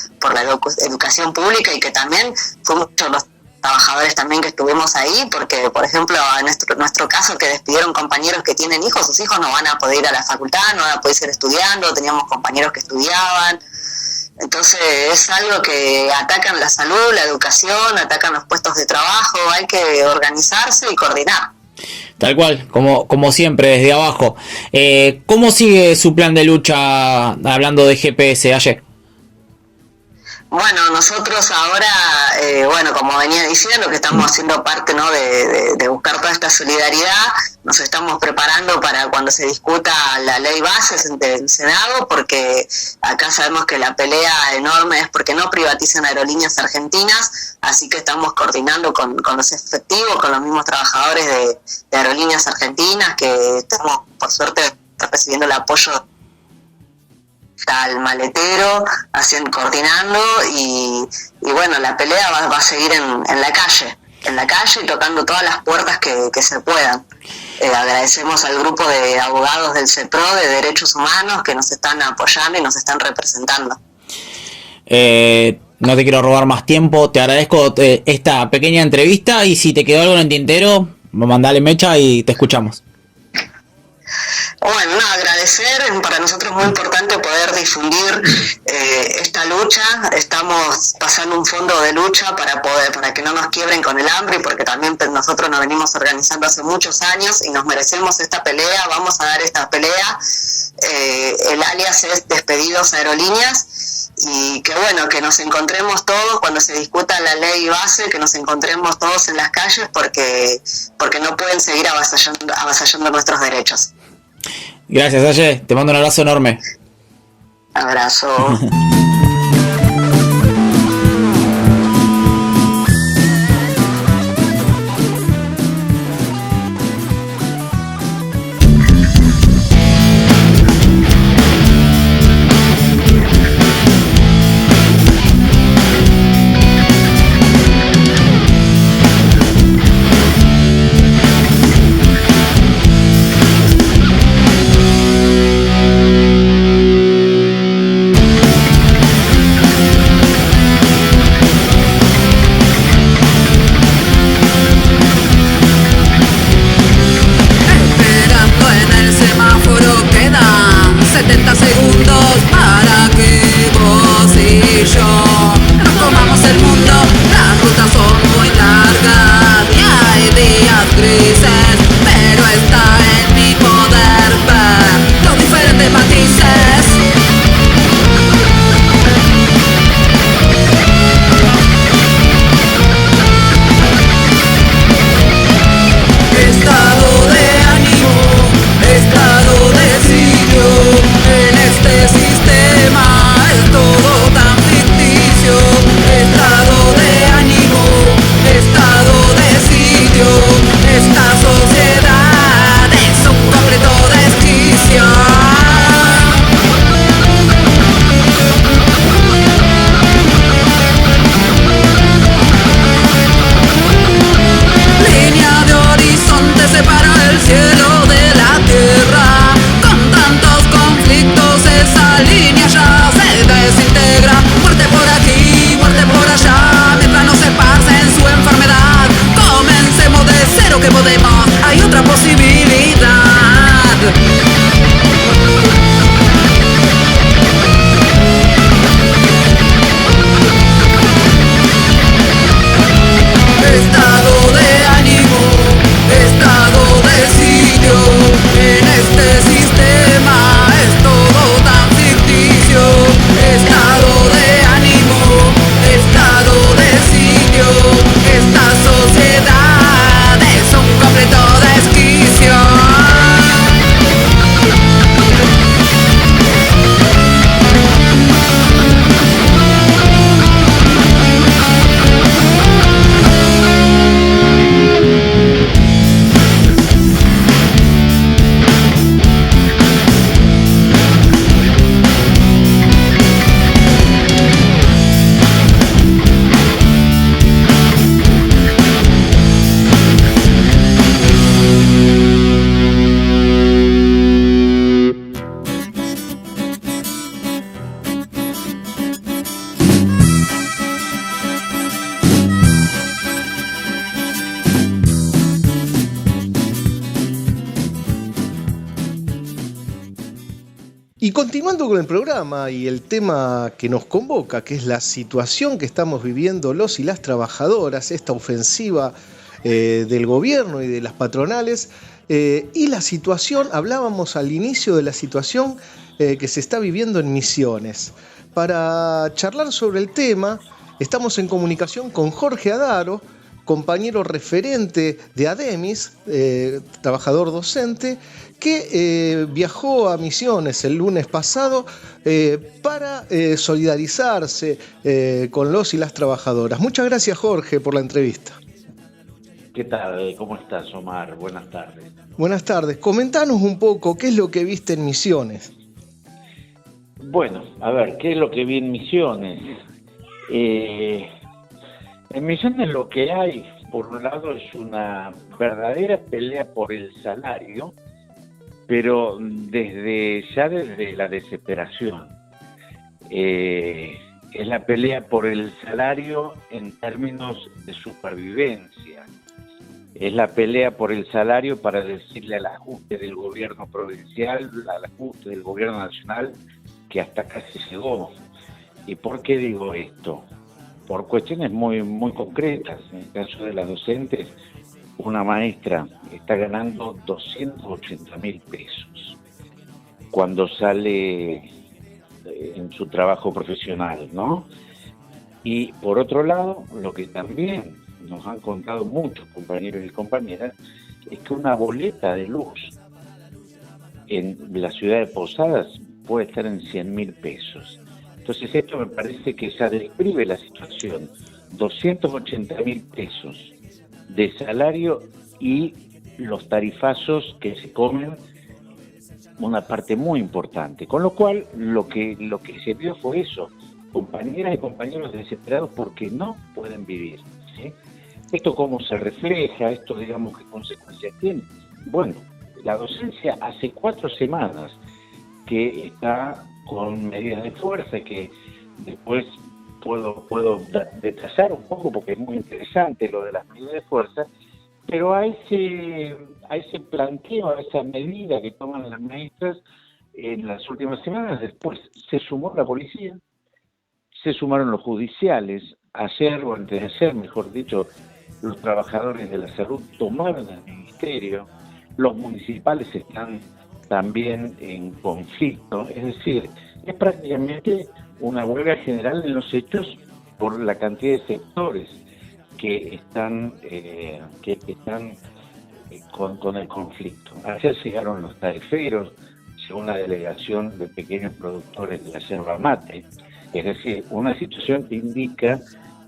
educación pública, y que también fue muchos los trabajadores también que estuvimos ahí, porque por ejemplo en nuestro caso, que despidieron compañeros que tienen hijos, sus hijos no van a poder ir a la facultad, no van a poder seguir estudiando, teníamos compañeros que estudiaban. Entonces es algo que atacan la salud, la educación, atacan los puestos de trabajo, hay que organizarse y coordinar. Tal cual, como siempre, desde abajo. ¿Cómo sigue su plan de lucha hablando de GPS, Aye? Bueno, nosotros ahora, como venía diciendo, que estamos haciendo parte, ¿no?, de buscar toda esta solidaridad. Nos estamos preparando para cuando se discuta la ley base del Senado, porque acá sabemos que la pelea enorme es porque no privatizan Aerolíneas Argentinas, así que estamos coordinando con los efectivos, con los mismos trabajadores de Aerolíneas Argentinas, que estamos, por suerte, recibiendo el apoyo al maletero, coordinando, y bueno, la pelea va a seguir en la calle y tocando todas las puertas que se puedan. Agradecemos al grupo de abogados del CEPRO de Derechos Humanos que nos están apoyando y nos están representando. No te quiero robar más tiempo, te agradezco esta pequeña entrevista, y si te quedó algo en el tintero, mandale mecha y te escuchamos. Bueno, agradecer, para nosotros es muy importante poder difundir esta lucha. Estamos pasando un fondo de lucha para que no nos quiebren con el hambre, porque también nosotros nos venimos organizando hace muchos años y nos merecemos esta pelea, vamos a dar esta pelea. El alias es Despedidos Aerolíneas, y que bueno, que nos encontremos todos cuando se discuta la ley base, que nos encontremos todos en las calles, porque no pueden seguir avasallando nuestros derechos. Gracias, Aye, te mando un abrazo enorme. Abrazo. continuando con el programa y el tema que nos convoca, que es la situación que estamos viviendo los y las trabajadoras, esta ofensiva del gobierno y de las patronales, y la situación, hablábamos al inicio de la situación que se está viviendo en Misiones. Para charlar sobre el tema, estamos en comunicación con Jorge Adaro, compañero referente de ADEMIS, trabajador docente, que viajó a Misiones el lunes pasado para solidarizarse con los y las trabajadoras. Muchas gracias, Jorge, por la entrevista. ¿Qué tal? ¿Cómo estás, Omar? Buenas tardes. Buenas tardes. Comentanos un poco qué es lo que viste en Misiones. Bueno, a ver, ¿qué es lo que vi en Misiones? En Misiones lo que hay, por un lado, es una verdadera pelea por el salario, pero desde la desesperación. Es la pelea por el salario en términos de supervivencia. Es la pelea por el salario para decirle al ajuste del gobierno provincial, al ajuste del gobierno nacional, que hasta acá se llegó. ¿Y por qué digo esto? Por cuestiones muy, muy concretas. En el caso de las docentes, una maestra está ganando 280.000 pesos cuando sale en su trabajo profesional, ¿no? Y por otro lado, lo que también nos han contado muchos compañeros y compañeras es que una boleta de luz en la ciudad de Posadas puede estar en 100.000 pesos. Entonces esto me parece que ya describe la situación. 280.000 pesos de salario y los tarifazos que se comen una parte muy importante. Con lo cual lo que se vio fue eso, compañeras y compañeros desesperados porque no pueden vivir, ¿sí? ¿Esto cómo se refleja? ¿Esto, digamos, qué consecuencias tiene? Bueno, la docencia hace 4 semanas que está con medidas de fuerza que después puedo detallar un poco porque es muy interesante lo de las medidas de fuerza, pero a ese planteo, a esa medida que toman las maestras en las últimas semanas, después se sumó la policía, se sumaron los judiciales, ayer o antes de ayer, mejor dicho, los trabajadores de la salud tomaron el ministerio, los municipales están también en conflicto, es decir, es prácticamente una huelga general en los hechos por la cantidad de sectores que están con el conflicto. Ayer llegaron los tariferos, llegó una delegación de pequeños productores de la yerba mate, es decir, una situación que indica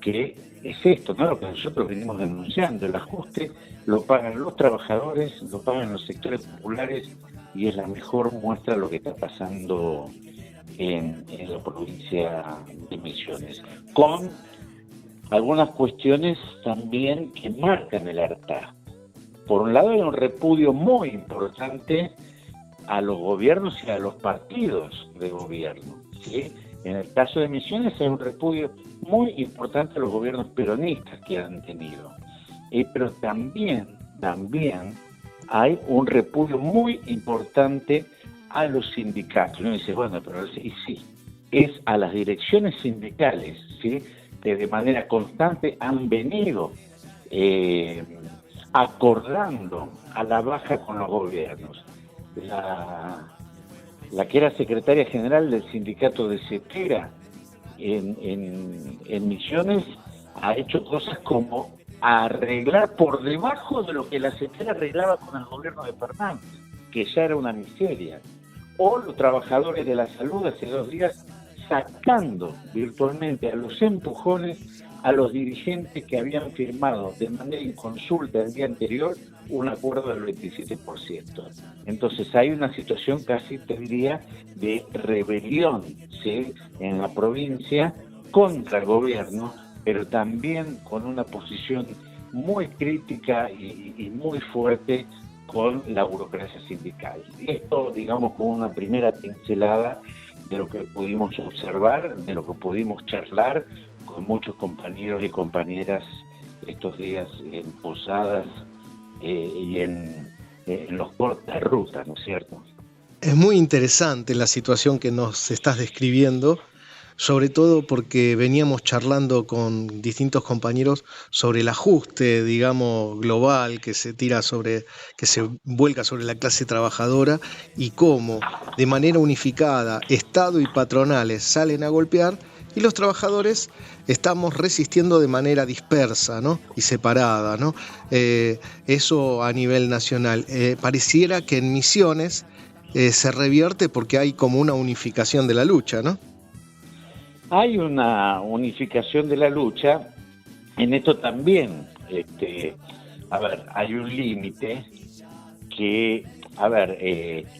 que es esto, ¿no? Lo que nosotros venimos denunciando, el ajuste lo pagan los trabajadores, lo pagan los sectores populares y es la mejor muestra de lo que está pasando en la provincia de Misiones, con algunas cuestiones también que marcan el hartazgo. Por un lado hay un repudio muy importante a los gobiernos y a los partidos de gobierno, ¿sí? En el caso de Misiones hay un repudio muy importante a los gobiernos peronistas que han tenido, pero también hay un repudio muy importante a los sindicatos. Uno dice, bueno, pero sí, es a las direcciones sindicales, ¿sí? Que de manera constante han venido acordando a la baja con los gobiernos. La que era secretaria general del sindicato de CETERA en Misiones ha hecho cosas como arreglar por debajo de lo que la CETERA arreglaba con el gobierno de Fernández, que ya era una miseria. O los trabajadores de la salud hace 2 días sacando virtualmente a los empujones a los dirigentes que habían firmado de manera inconsulta el día anterior un acuerdo del 27%. Entonces hay una situación casi, te diría, de rebelión, ¿sí? En la provincia contra el gobierno, pero también con una posición muy crítica y muy fuerte con la burocracia sindical. Esto, digamos, como una primera pincelada de lo que pudimos observar, de lo que pudimos charlar con muchos compañeros y compañeras estos días en Posadas y en los cortes de ruta, ¿no es cierto? Es muy interesante la situación que nos estás describiendo, sobre todo porque veníamos charlando con distintos compañeros sobre el ajuste, digamos, global que se vuelca sobre la clase trabajadora y cómo de manera unificada Estado y patronales salen a golpear y los trabajadores estamos resistiendo de manera dispersa, ¿no? Y separada, ¿no? Eso a nivel nacional. Pareciera que en Misiones se revierte porque hay como una unificación de la lucha, ¿no? Hay una unificación de la lucha, en esto también, hay un límite que,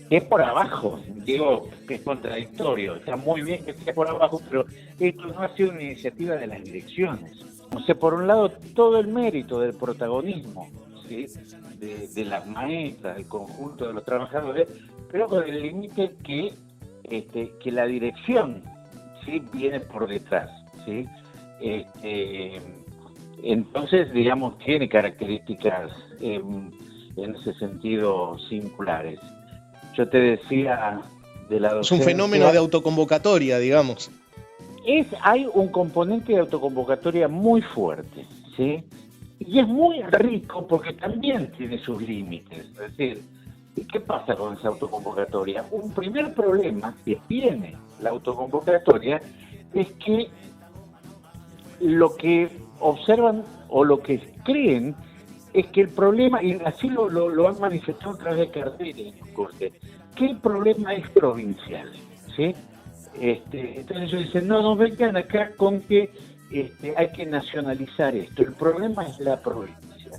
es por abajo, digo que es contradictorio, está muy bien que esté por abajo, pero esto no ha sido una iniciativa de las direcciones. O sea, por un lado, todo el mérito del protagonismo, ¿sí? de las maestras, del conjunto de los trabajadores, pero con el límite que la dirección, ¿sí? viene por detrás, ¿sí? Entonces, digamos, tiene características en ese sentido singulares. Yo te decía de la docencia... Es un fenómeno de autoconvocatoria, digamos. Hay un componente de autoconvocatoria muy fuerte, ¿sí? Y es muy rico porque también tiene sus límites. Es decir, ¿qué pasa con esa autoconvocatoria? Un primer problema que tiene la autoconvocatoria es que lo que observan o lo que creen es que el problema, y así lo han manifestado a través de carteles en el corte, que el problema es provincial, ¿sí? Entonces ellos dicen, no vengan acá con que hay que nacionalizar esto, el problema es la provincia.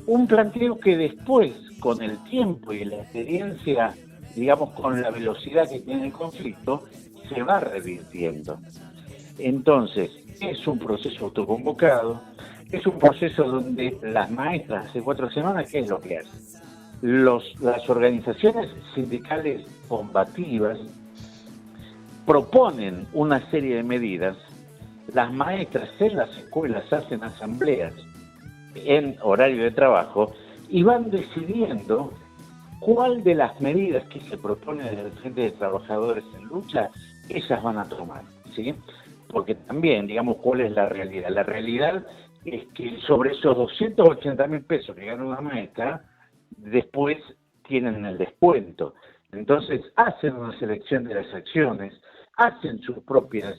Un planteo que después, con el tiempo y la experiencia, digamos, con la velocidad que tiene el conflicto, se va revirtiendo. Entonces, es un proceso autoconvocado, es un proceso donde las maestras hace 4 semanas, ¿qué es lo que hacen? Las organizaciones sindicales combativas proponen una serie de medidas, las maestras en las escuelas hacen asambleas en horario de trabajo y van decidiendo cuál de las medidas que se proponen desde el Frente de Trabajadores en Lucha, esas van a tomar, ¿sí? Porque también, digamos, ¿cuál es la realidad? La realidad es que sobre esos 280.000 pesos que gana una maestra, después tienen el descuento. Entonces hacen una selección de las acciones, hacen sus propias,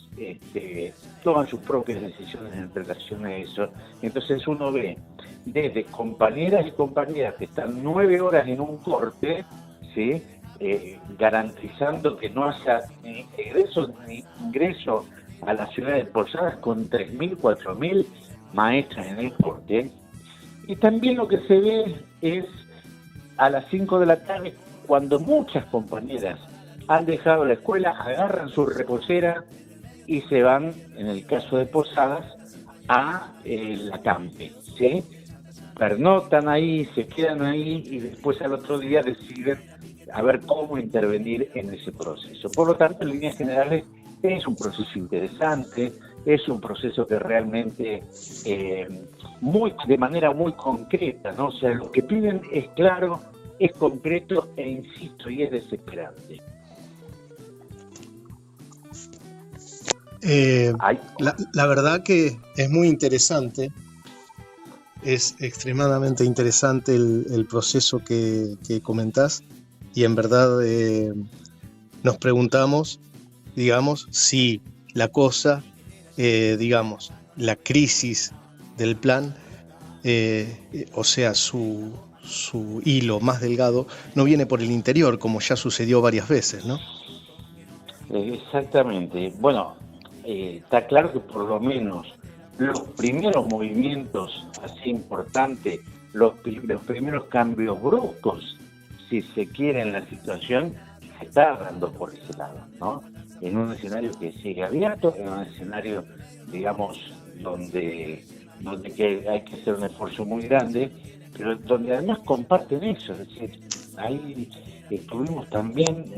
toman sus propias decisiones en relación a eso. Entonces uno ve desde compañeras y compañeras que están 9 horas en un corte, ¿sí? Garantizando que no haya ni egreso ni ingreso a la ciudad de Posadas con 3.000, 4.000 maestras en el corte. Y también lo que se ve es a las 5 de la tarde, cuando muchas compañeras han dejado la escuela, agarran su reposera y se van, en el caso de Posadas, a la campe, ¿sí? Pernotan ahí, se quedan ahí y después al otro día deciden a ver cómo intervenir en ese proceso. Por lo tanto, en líneas generales, es un proceso interesante, es un proceso que realmente de manera muy concreta, ¿no? O sea, lo que piden es claro, es concreto e insisto, y es desesperante. La verdad que es muy interesante, es extremadamente interesante el proceso que comentás y en verdad nos preguntamos, digamos, si la cosa, digamos, la crisis del plan, o sea, su hilo más delgado, no viene por el interior, como ya sucedió varias veces, ¿no? Exactamente. Bueno, está claro que por lo menos los primeros movimientos así importantes, los primeros cambios bruscos, si se quiere, en la situación, se está dando por ese lado, ¿no? En un escenario que sigue abierto, en un escenario, digamos, donde que hay que hacer un esfuerzo muy grande, pero donde además comparten eso. Es decir, ahí estuvimos también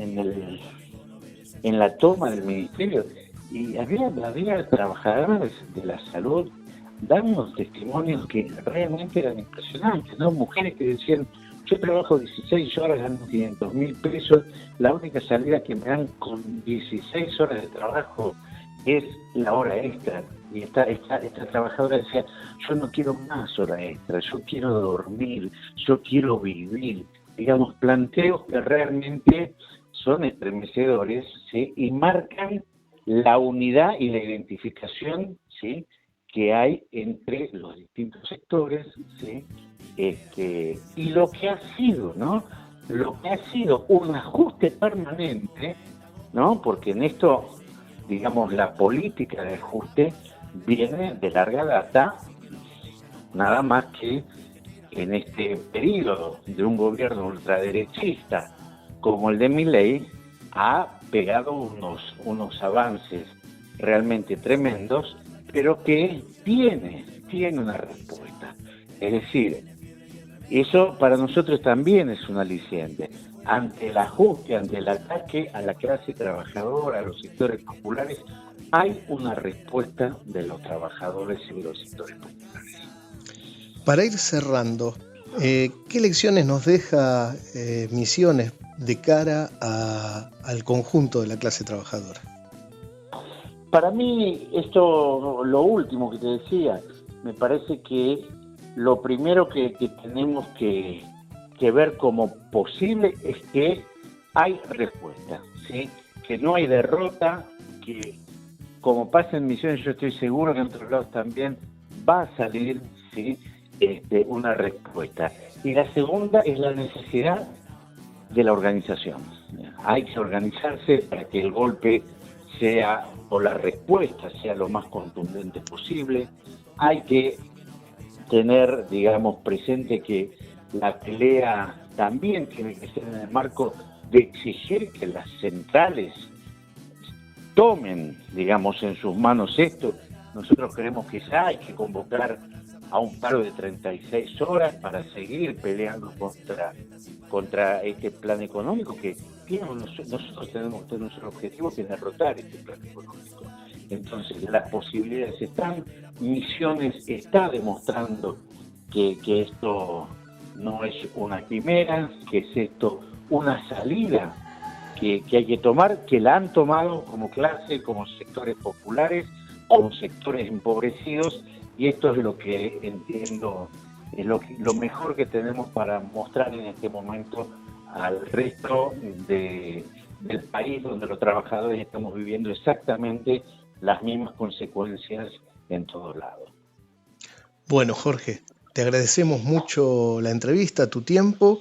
en la toma del ministerio y había trabajadores de la salud dando testimonios que realmente eran impresionantes, ¿no? Mujeres que decían, Yo trabajo 16 horas, gano 500.000 pesos. La única salida que me dan con 16 horas de trabajo es la hora extra. Y esta trabajadora decía, yo no quiero más hora extra, yo quiero dormir, yo quiero vivir. Digamos, planteos que realmente son estremecedores, ¿sí? Y marcan la unidad y la identificación, ¿sí?, que hay entre los distintos sectores, ¿sí? Y lo que ha sido, ¿no? Lo que ha sido un ajuste permanente, ¿no? Porque en esto, digamos, la política de ajuste viene de larga data, nada más que en este periodo de un gobierno ultraderechista como el de Milei, ha pegado unos avances realmente tremendos, pero que tiene una respuesta. Es decir, eso para nosotros también es un aliciente. Ante el ajuste, ante el ataque a la clase trabajadora, a los sectores populares, hay una respuesta de los trabajadores y de los sectores populares. Para ir cerrando, ¿qué lecciones nos deja Misiones de cara al conjunto de la clase trabajadora? Para mí, esto, lo último que te decía, me parece que lo primero que tenemos que ver como posible es que hay respuesta, ¿sí? Que no hay derrota, que como pasa en Misiones, yo estoy seguro que en otros lados también va a salir, ¿sí?, una respuesta. Y la segunda es la necesidad de la organización. Hay que organizarse para que el golpe sea, o la respuesta sea lo más contundente posible. Hay que tener, digamos, presente que la pelea también tiene que ser en el marco de exigir que las centrales tomen, digamos, en sus manos esto. Nosotros creemos que ya hay que convocar a un paro de 36 horas para seguir peleando contra este plan económico que nosotros tenemos un solo objetivo, que es derrotar este plan económico. Entonces las posibilidades están, Misiones está demostrando que esto no es una quimera, que es esto una salida que hay que tomar, que la han tomado como clase, como sectores populares, como sectores empobrecidos, y esto es lo que entiendo, es lo mejor que tenemos para mostrar en este momento al resto del país, donde los trabajadores estamos viviendo exactamente las mismas consecuencias en todos lados. Bueno, Jorge, te agradecemos mucho la entrevista, tu tiempo,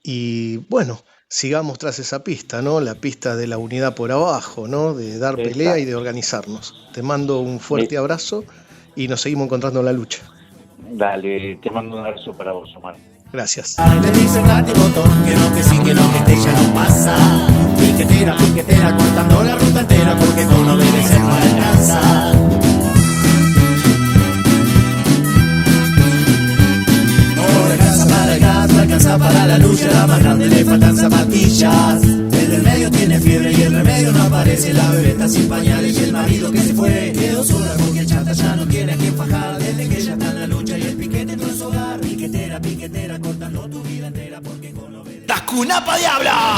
y bueno, sigamos tras esa pista, ¿no? La pista de la unidad por abajo, ¿no? De dar pelea y de organizarnos. Te mando un fuerte abrazo y nos seguimos encontrando en la lucha. Dale, te mando un abrazo para vos, Omar. Gracias. Le dice el botón, que no, que sí, que no, que este ya no pasa. Piquetera, cortando la ruta entera, porque con obedecer no alcanza. No alcanza para el gas, no alcanza para la lucha, la más grande le faltan zapatillas. El del medio tiene fiebre y el remedio no aparece, la bebé está sin pañales y el marido que se fue quedó sola porque el chanta ya no tiene a quien fajar, desde que ella está en la lucha y el piquete entró en su hogar. Piquetera, cortando tu vida entera porque con lo ves. ¡Das cunapa de hablar!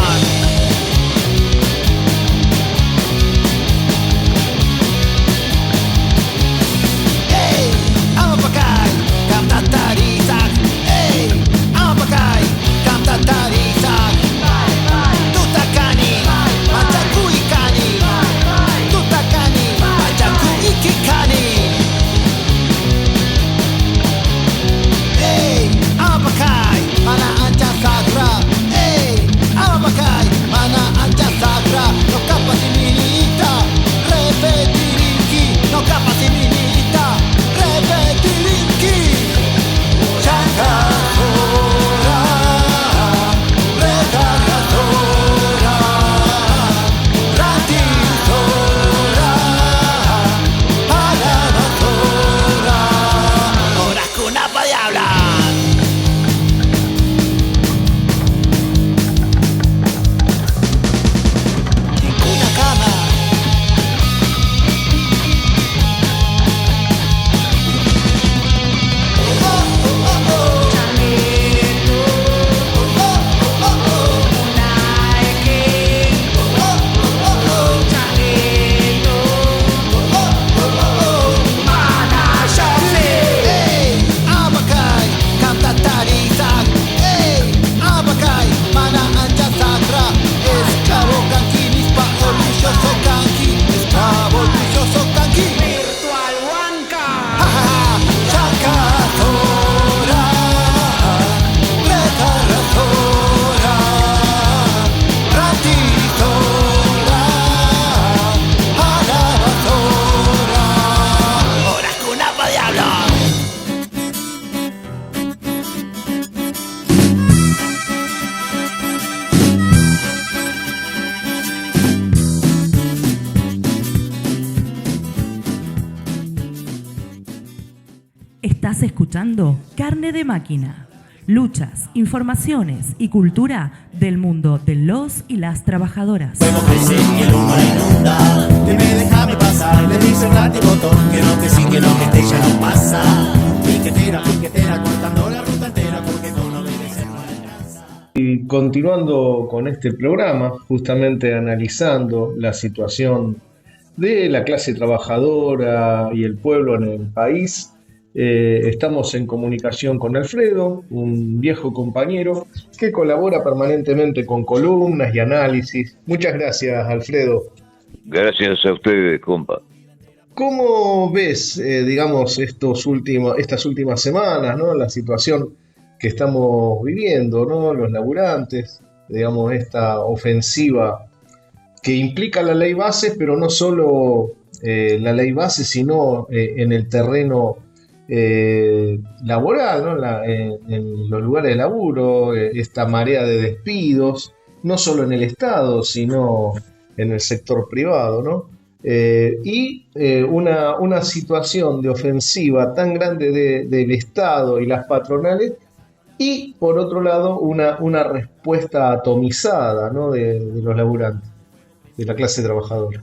¡Ey! ¡Vamos pa' acá! ¡Canta tarita! ¡Ey! ¡Vamos pa' acá! ¡Canta tarita! ¡Tutacani! ¡Machacu y cani! ¡Tutacani! ¡Machacu y kikani! ¡Ey! ¡Vamos pa' acá! ¡Para ancha sagra! ¡Ey! ¡Vamos pa' acá! Estás escuchando Carne de Máquina. Luchas, informaciones y cultura del mundo de los y las trabajadoras. Que el humo la inunda, que me déjame pasar, le dice un botón, que no, que sí, que no, que este ya no pasa. Piquetera, cortando la ruta entera, porque con no obedecer no alcanza. Y continuando con este programa, justamente analizando la situación de la clase trabajadora y el pueblo en el país, estamos en comunicación con Alfredo, un viejo compañero que colabora permanentemente con columnas y análisis. Muchas gracias, Alfredo. Gracias a ustedes, compa. ¿Cómo ves, digamos, estas últimas semanas, ¿no? La situación que estamos viviendo, ¿no? Los laburantes, digamos, esta ofensiva que implica la ley base, pero no solo la ley base, sino en el terreno laboral, ¿no? En los lugares de laburo, esta marea de despidos, no solo en el Estado, sino en el sector privado, ¿no? Y una situación de ofensiva tan grande del Estado y las patronales, y por otro lado una respuesta atomizada, ¿no? de los laburantes, de la clase trabajadora.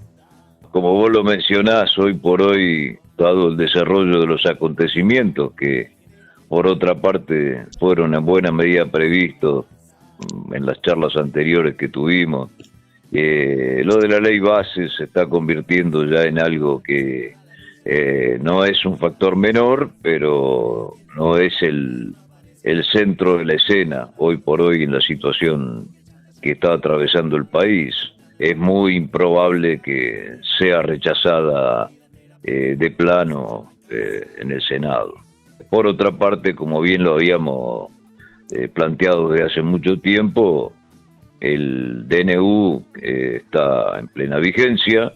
Como vos lo mencionás, hoy por hoy, dado el desarrollo de los acontecimientos que por otra parte fueron en buena medida previstos en las charlas anteriores que tuvimos, lo de la ley base se está convirtiendo ya en algo que no es un factor menor, pero no es el centro de la escena hoy por hoy en la situación que está atravesando el país. Es muy improbable que sea rechazada de plano en el Senado. Por otra parte, como bien lo habíamos planteado desde hace mucho tiempo, el DNU está en plena vigencia,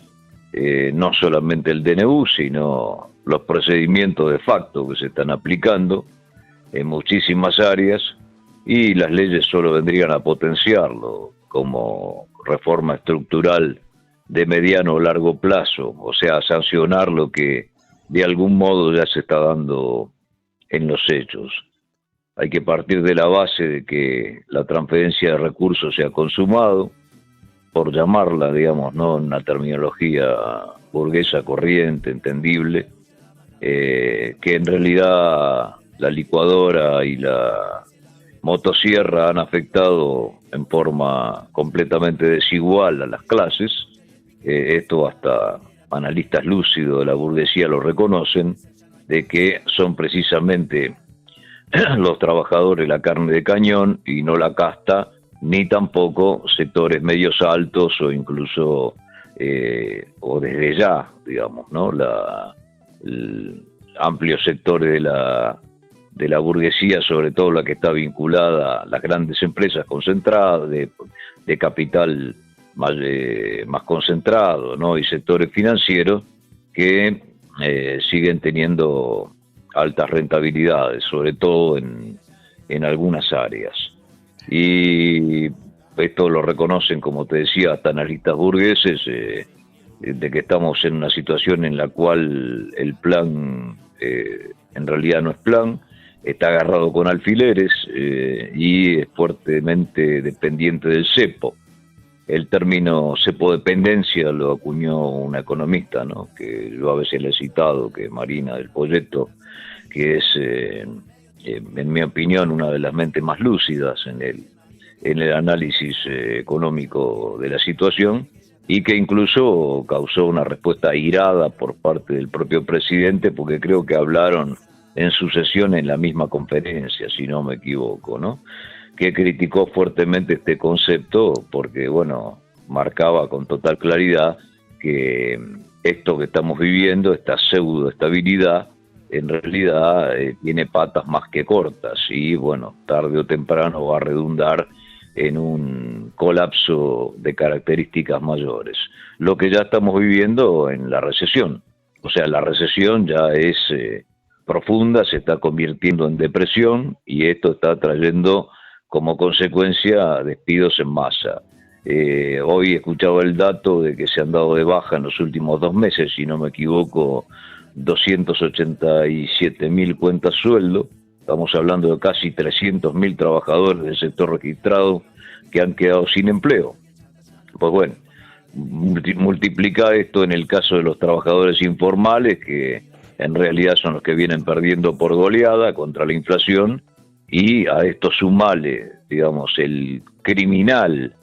no solamente el DNU, sino los procedimientos de facto que se están aplicando en muchísimas áreas, y las leyes solo vendrían a potenciarlo, como reforma estructural de mediano o largo plazo, o sea, sancionar lo que de algún modo ya se está dando en los hechos. Hay que partir de la base de que la transferencia de recursos se ha consumado, por llamarla, digamos, no en una terminología burguesa corriente, entendible, que en realidad la licuadora y la motosierra han afectado en forma completamente desigual a las clases. Esto hasta analistas lúcidos de la burguesía lo reconocen, de que son precisamente los trabajadores la carne de cañón y no la casta, ni tampoco sectores medios altos o incluso o desde ya, digamos, ¿no? Amplios sectores de la burguesía, sobre todo la que está vinculada a las grandes empresas concentradas, de capital más concentrado, ¿no? Y sectores financieros que siguen teniendo altas rentabilidades, sobre todo en algunas áreas. Y esto lo reconocen, como te decía, hasta analistas burgueses, de que estamos en una situación en la cual el plan en realidad no es plan, está agarrado con alfileres y es fuertemente dependiente del cepo. El término cepodependencia lo acuñó una economista, ¿no? Que yo a veces le he citado, que es Marina del Poyeto, que es, en mi opinión, una de las mentes más lúcidas en el análisis económico de la situación, y que incluso causó una respuesta airada por parte del propio presidente, porque creo que hablaron en sucesión en la misma conferencia, si no me equivoco, ¿no? Que criticó fuertemente este concepto porque, bueno, marcaba con total claridad que esto que estamos viviendo, esta pseudoestabilidad, en realidad tiene patas más que cortas y, bueno, tarde o temprano va a redundar en un colapso de características mayores. Lo que ya estamos viviendo en la recesión. O sea, la recesión ya es profunda, se está convirtiendo en depresión y esto está trayendo como consecuencia despidos en masa. Hoy he escuchado el dato de que se han dado de baja en los últimos 2 meses, si no me equivoco, 287.000 cuentas sueldo. Estamos hablando de casi 300.000 trabajadores del sector registrado que han quedado sin empleo. Pues bueno, multiplica esto en el caso de los trabajadores informales, que en realidad son los que vienen perdiendo por goleada contra la inflación, y a esto sumale, digamos, el criminal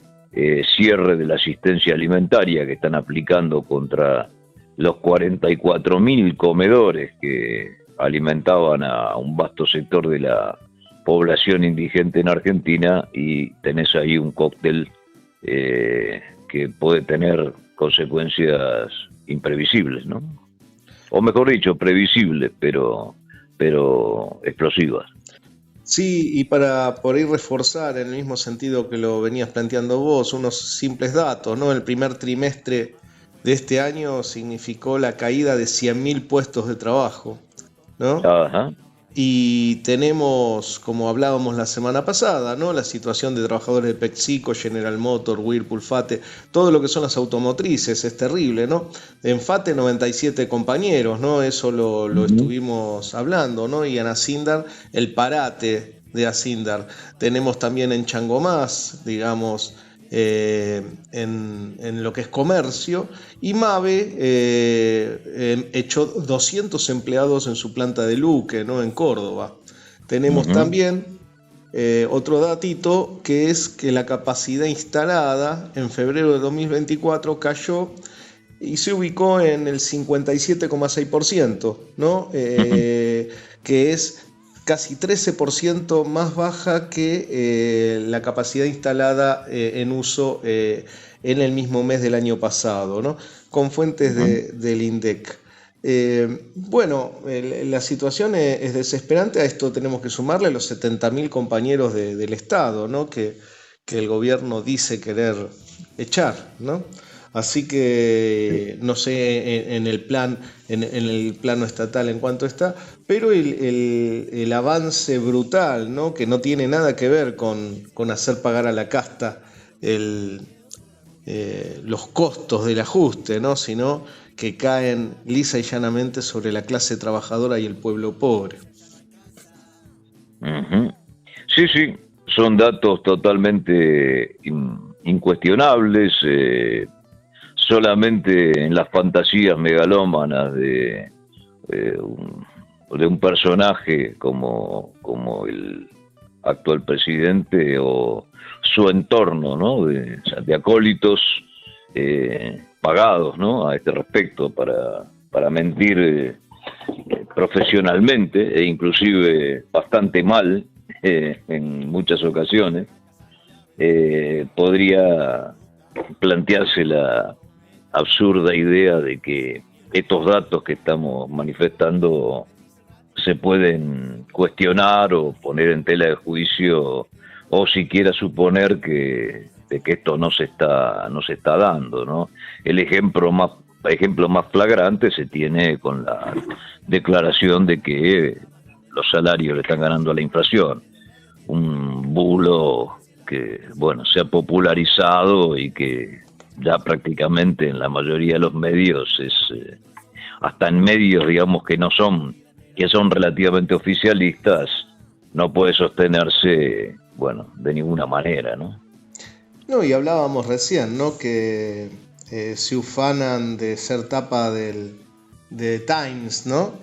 cierre de la asistencia alimentaria que están aplicando contra los 44.000 comedores que alimentaban a un vasto sector de la población indigente en Argentina, y tenés ahí un cóctel que puede tener consecuencias imprevisibles, ¿no? O mejor dicho, previsibles, pero explosivas. Sí, y por ahí reforzar en el mismo sentido que lo venías planteando vos, unos simples datos, ¿no? El primer trimestre de este año significó la caída de 100.000 puestos de trabajo, ¿no? Ajá. Y tenemos, como hablábamos la semana pasada, ¿no? La situación de trabajadores de PepsiCo, General Motors, Whirlpool, FATE, todo lo que son las automotrices, es terrible, ¿no? En FATE 97 compañeros, ¿no? Eso lo estuvimos hablando, ¿no? Y en Asindar, el parate de Asindar. Tenemos también en Changomás, digamos, en lo que es comercio, y Mabe echó 200 empleados en su planta de Luque, ¿no? En Córdoba. Tenemos también otro datito, que es que la capacidad instalada en febrero de 2024 cayó y se ubicó en el 57,6%, ¿no? Que es casi 13% más baja que la capacidad instalada en uso en el mismo mes del año pasado, ¿no? Con fuentes del INDEC. Bueno, la situación es desesperante. A esto tenemos que sumarle los 70.000 compañeros del Estado, ¿no? Que el gobierno dice querer echar, ¿no? Así que no sé en el plano estatal en cuánto está, pero el avance brutal, ¿no? Que no tiene nada que ver con hacer pagar a la casta los costos del ajuste, ¿no? Sino que caen lisa y llanamente sobre la clase trabajadora y el pueblo pobre. Sí, son datos totalmente incuestionables. Solamente en las fantasías megalómanas de un personaje como el actual presidente o su entorno, ¿no? de acólitos pagados, ¿no? A este respecto para mentir profesionalmente e inclusive bastante mal en muchas ocasiones, podría plantearse la absurda idea de que estos datos que estamos manifestando se pueden cuestionar o poner en tela de juicio, o siquiera suponer de que esto no se está dando, ¿no? El ejemplo más flagrante se tiene con la declaración de que los salarios le están ganando a la inflación, un bulo que, bueno, se ha popularizado y que ya prácticamente en la mayoría de los medios hasta en medios, digamos, que son relativamente oficialistas, no puede sostenerse, bueno, de ninguna manera, ¿no? No, y hablábamos recién, ¿no? Que se ufanan de ser tapa de Times, ¿no?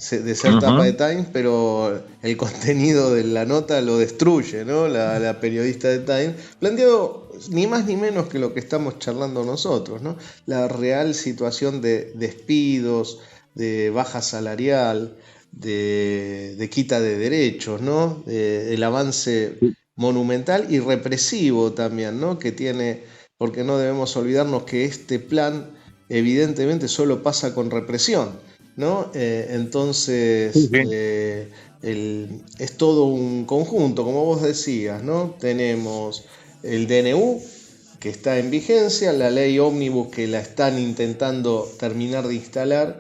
De ser tapa de Times, pero el contenido de la nota lo destruye, ¿no? La periodista de Times, planteado ni más ni menos que lo que estamos charlando nosotros, ¿no? La real situación de despidos, de baja salarial, de quita de derechos, ¿no? El avance monumental y represivo también, ¿no? Que tiene, porque no debemos olvidarnos que este plan evidentemente solo pasa con represión, ¿no? Entonces es todo un conjunto, como vos decías, ¿no? Tenemos el DNU que está en vigencia, la ley ómnibus que la están intentando terminar de instalar,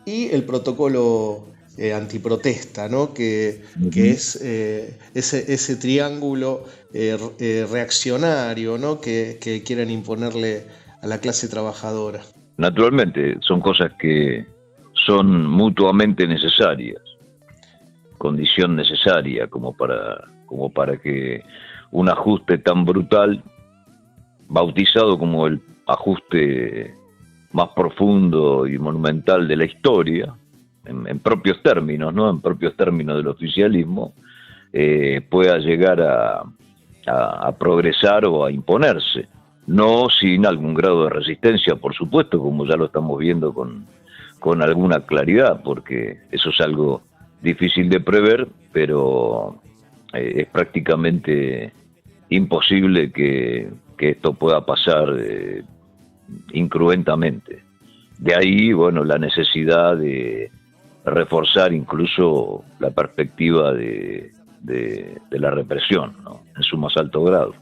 y el protocolo antiprotesta, ¿no? Que es ese triángulo reaccionario, ¿no? que quieren imponerle a la clase trabajadora. Naturalmente, son cosas que son mutuamente necesarias, condición necesaria como para que un ajuste tan brutal, bautizado como el ajuste más profundo y monumental de la historia, en propios términos, ¿no? En propios términos del oficialismo, pueda llegar a progresar o a imponerse, no sin algún grado de resistencia, por supuesto, como ya lo estamos viendo con alguna claridad, porque eso es algo difícil de prever, pero es prácticamente imposible que esto pueda pasar incruentamente. De ahí, bueno, la necesidad de reforzar incluso la perspectiva de la represión, ¿no? En su más alto grado.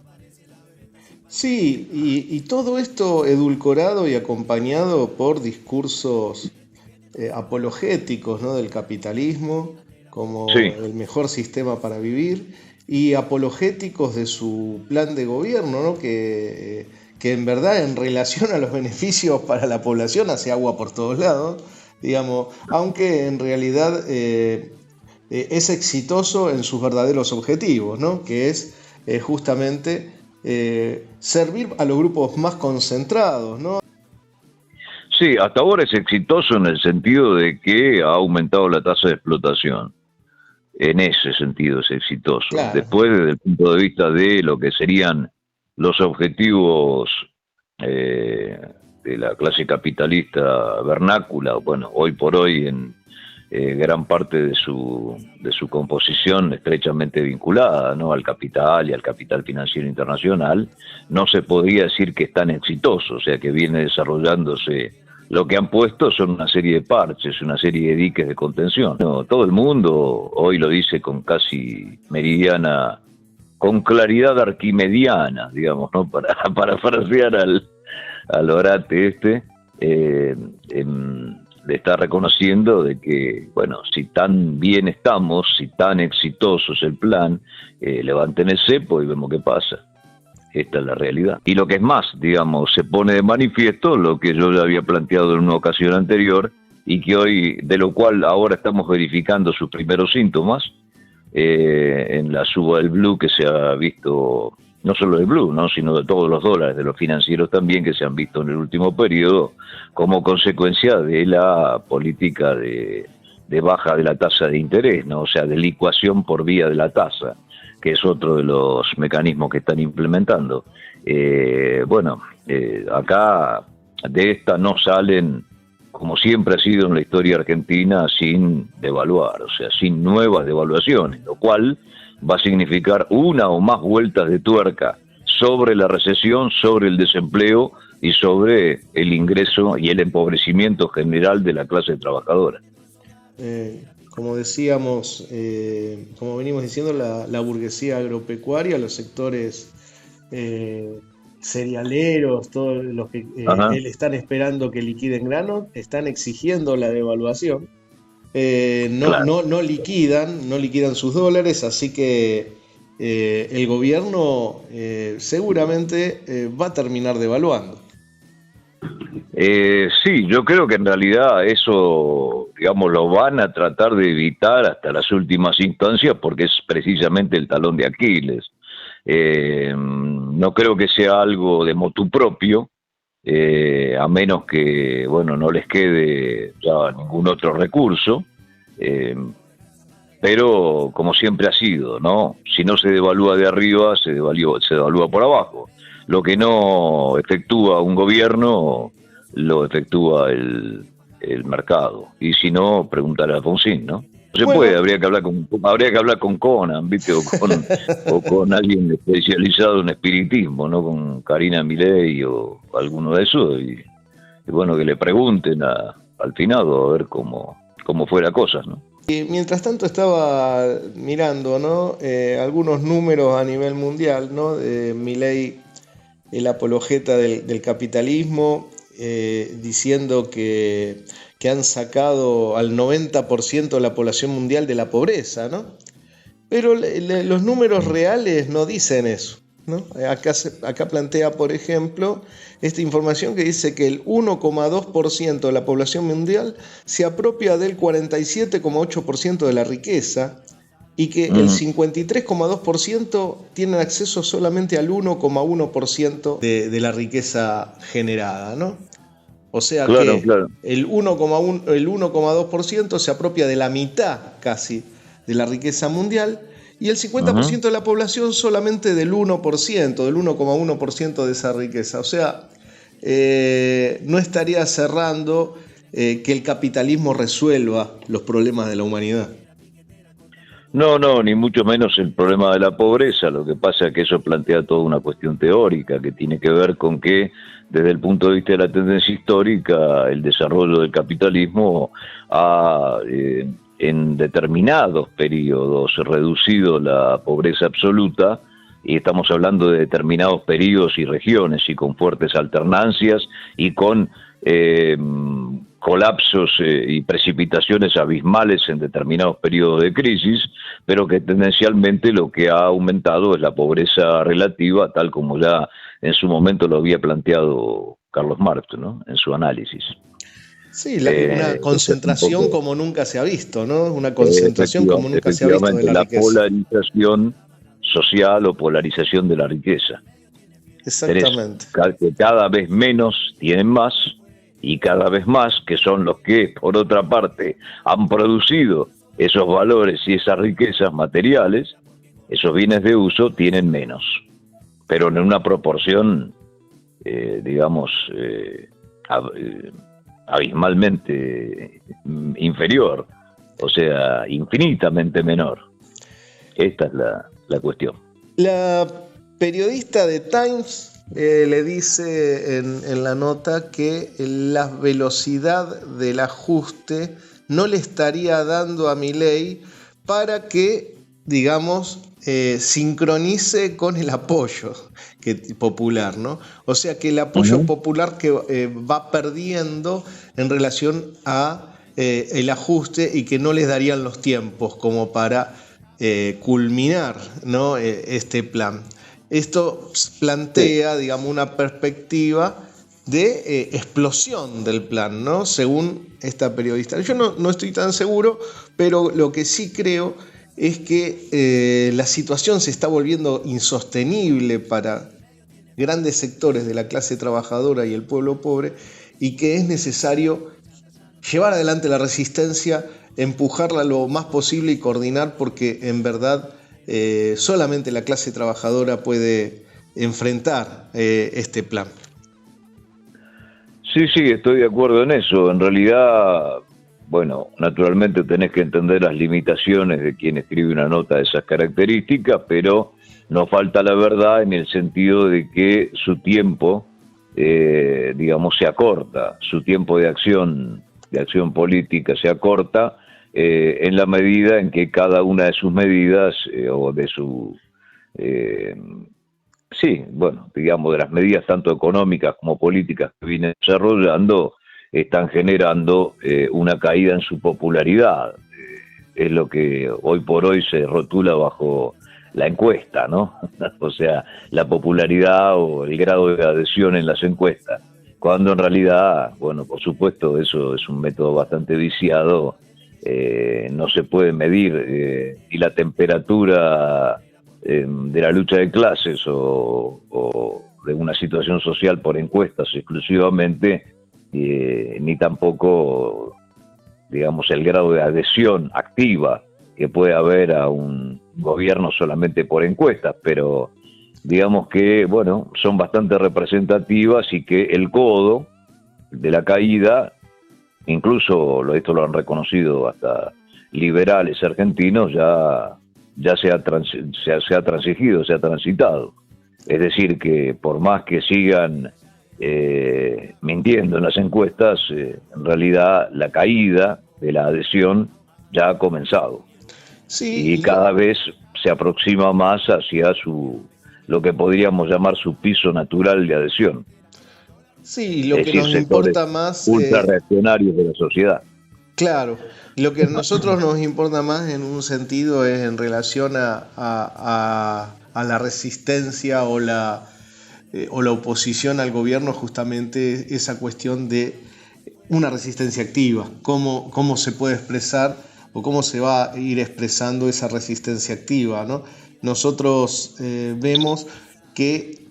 Sí, y todo esto edulcorado y acompañado por discursos apologéticos, ¿no? Del capitalismo como el mejor sistema para vivir, y apologéticos de su plan de gobierno, ¿no? Que en verdad, en relación a los beneficios para la población, hace agua por todos lados, digamos, aunque en realidad es exitoso en sus verdaderos objetivos, ¿no? Que es justamente servir a los grupos más concentrados, ¿no? Sí, hasta ahora es exitoso en el sentido de que ha aumentado la tasa de explotación. En ese sentido es exitoso. Claro. Después, desde el punto de vista de lo que serían los objetivos de la clase capitalista vernácula, bueno, hoy por hoy en gran parte de su composición estrechamente vinculada, ¿no? Al capital y al capital financiero internacional, no se podría decir que es tan exitoso, o sea que viene desarrollándose. Lo que han puesto son una serie de parches, una serie de diques de contención. No, todo el mundo hoy lo dice con casi meridiana, con claridad arquimediana, digamos, ¿no? Para parafrasear al orate le está reconociendo de que, bueno, si tan bien estamos, si tan exitoso es el plan, levanten el cepo y vemos qué pasa. Esta es la realidad. Y lo que es más, digamos, se pone de manifiesto lo que yo ya había planteado en una ocasión anterior y que hoy, de lo cual ahora estamos verificando sus primeros síntomas, en la suba del blue que se ha visto, no solo del blue, ¿no? Sino de todos los dólares, de los financieros también, que se han visto en el último periodo como consecuencia de la política de baja de la tasa de interés, ¿no? O sea, de licuación por vía de la tasa, que es otro de los mecanismos que están implementando. Acá de esta no salen, como siempre ha sido en la historia argentina, sin devaluar, o sea, sin nuevas devaluaciones, lo cual va a significar una o más vueltas de tuerca sobre la recesión, sobre el desempleo y sobre el ingreso y el empobrecimiento general de la clase trabajadora. Como decíamos, como venimos diciendo, la burguesía agropecuaria, los sectores cerealeros, todos los que están esperando que liquiden grano, están exigiendo la devaluación. No liquidan sus dólares, así que el gobierno seguramente va a terminar devaluando. Sí, yo creo que en realidad eso, digamos, lo van a tratar de evitar hasta las últimas instancias porque es precisamente el talón de Aquiles. No creo que sea algo de motu propio, a menos que, bueno, no les quede ya ningún otro recurso, pero como siempre ha sido, ¿no? Si no se devalúa de arriba, se devalúa por abajo. Lo que no efectúa un gobierno, lo efectúa el mercado. Y si no, preguntar a Alfonsín, ¿no? No se puede, habría que hablar con Conan, ¿viste? O con alguien especializado en espiritismo, ¿no? Con Karina Milei o alguno de esos, y bueno, que le pregunten al finado a ver cómo fue la cosa, ¿no? Y mientras tanto estaba mirando, ¿no? Algunos números a nivel mundial, ¿no? Milei, el apologeta del capitalismo, diciendo que han sacado al 90% de la población mundial de la pobreza, ¿no? Pero los números reales no dicen eso. ¿no? Acá plantea, por ejemplo, esta información que dice que el 1,2% de la población mundial se apropia del 47,8% de la riqueza y que el 53,2% tienen acceso solamente al 1,1% de la riqueza generada, ¿no? O sea que el 1,2% se apropia de la mitad casi de la riqueza mundial y el 50% de la población solamente del 1%, del 1,1% de esa riqueza. O sea, no estaría cerrando que el capitalismo resuelva los problemas de la humanidad. No, ni mucho menos el problema de la pobreza. Lo que pasa es que eso plantea toda una cuestión teórica que tiene que ver con que, desde el punto de vista de la tendencia histórica, el desarrollo del capitalismo ha, en determinados periodos, reducido la pobreza absoluta, y estamos hablando de determinados periodos y regiones, y con fuertes alternancias, y con colapsos y precipitaciones abismales en determinados periodos de crisis, pero que tendencialmente lo que ha aumentado es la pobreza relativa, tal como ya en su momento lo había planteado Carlos Marx, ¿no?, en su análisis. Sí, una concentración como nunca se ha visto, ¿no? Una concentración como nunca se ha visto de la riqueza. Polarización social o polarización de la riqueza. Exactamente. Que cada vez menos tienen más, y cada vez más, que son los que, por otra parte, han producido esos valores y esas riquezas materiales, esos bienes de uso, tienen menos. Pero en una proporción, abismalmente inferior, o sea, infinitamente menor. Esta es la cuestión. La periodista de Times le dice en la nota que la velocidad del ajuste no le estaría dando a Milei para que, digamos, sincronice con el apoyo popular, ¿no? O sea que el apoyo popular que va perdiendo en relación a el ajuste, y que no les darían los tiempos como para culminar, ¿no?, este plan. Esto plantea, digamos, una perspectiva de explosión del plan, ¿no?, según esta periodista. Yo no estoy tan seguro, pero lo que sí creo es que la situación se está volviendo insostenible para grandes sectores de la clase trabajadora y el pueblo pobre, y que es necesario llevar adelante la resistencia, empujarla lo más posible y coordinar, porque en verdad solamente la clase trabajadora puede enfrentar este plan. Sí, estoy de acuerdo en eso. En realidad, bueno, naturalmente tenés que entender las limitaciones de quien escribe una nota de esas características, pero no falta la verdad en el sentido de que su tiempo, se acorta, su tiempo de acción política se acorta, en la medida en que cada una de sus medidas, de las medidas tanto económicas como políticas que viene desarrollando, están generando una caída en su popularidad. Es lo que hoy por hoy se rotula bajo la encuesta, ¿no? O sea, la popularidad o el grado de adhesión en las encuestas, cuando en realidad, bueno, por supuesto, eso es un método bastante viciado. No se puede medir ni la temperatura de la lucha de clases o de una situación social por encuestas exclusivamente, ni tampoco, el grado de adhesión activa que puede haber a un gobierno solamente por encuestas, pero digamos que, bueno, son bastante representativas, y que el codo de la caída, incluso esto lo han reconocido hasta liberales argentinos, ya se ha transigido, se ha transitado. Es decir, que por más que sigan mintiendo en las encuestas, en realidad la caída de la adhesión ya ha comenzado. Sí, y cada vez se aproxima más hacia lo que podríamos llamar su piso natural de adhesión. Sí, lo que nos importa más... ultra reaccionarios de la sociedad. Claro, lo que a nosotros nos importa más en un sentido es en relación a la resistencia o la oposición al gobierno, justamente esa cuestión de una resistencia activa, cómo se puede expresar o cómo se va a ir expresando esa resistencia activa, ¿no? Nosotros vemos que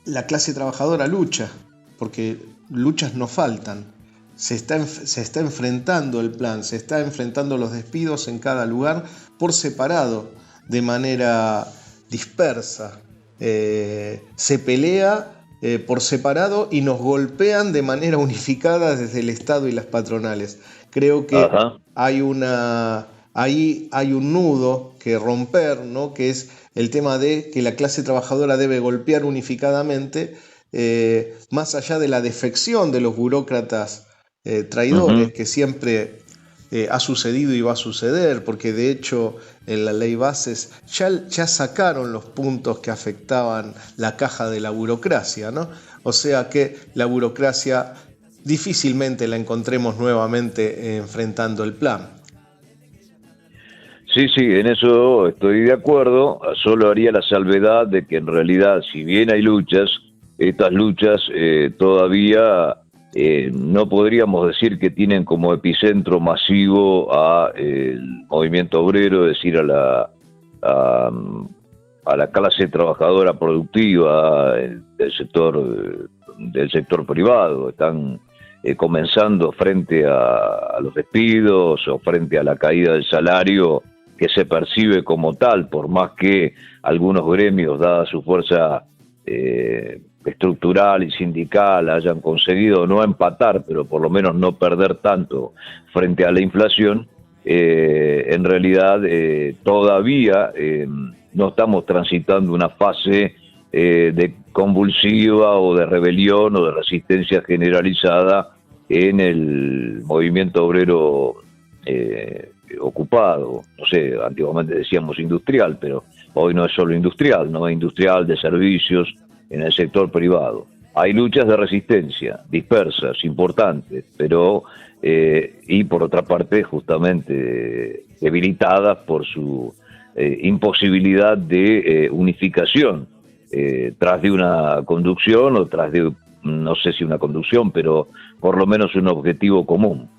la clase trabajadora lucha, porque luchas no faltan. Se está enfrentando el plan, se está enfrentando los despidos en cada lugar por separado, de manera dispersa. Se pelea por separado y nos golpean de manera unificada desde el Estado y las patronales. Creo que ahí hay un nudo que romper, ¿no? Que es el tema de que la clase trabajadora debe golpear unificadamente, más allá de la defección de los burócratas traidores, que siempre ha sucedido y va a suceder, porque de hecho en la ley bases ya sacaron los puntos que afectaban la caja de la burocracia, ¿no? O sea que la burocracia difícilmente la encontremos nuevamente enfrentando el plan. Sí, en eso estoy de acuerdo. Solo haría la salvedad de que en realidad, si bien hay luchas, estas luchas todavía no podríamos decir que tienen como epicentro masivo el movimiento obrero, es decir, a la clase trabajadora productiva del sector privado. Están comenzando frente a los despidos o frente a la caída del salario, que se percibe como tal, por más que algunos gremios, dada su fuerza estructural y sindical, hayan conseguido no empatar, pero por lo menos no perder tanto frente a la inflación. En realidad todavía no estamos transitando una fase de convulsiva o de rebelión o de resistencia generalizada en el movimiento obrero ocupado. No sé, antiguamente decíamos industrial, pero hoy no es solo industrial, no es industrial, de servicios, en el sector privado. Hay luchas de resistencia dispersas, importantes, pero y por otra parte justamente debilitadas por su imposibilidad de unificación tras de una conducción o tras de, no sé si una conducción, pero por lo menos un objetivo común.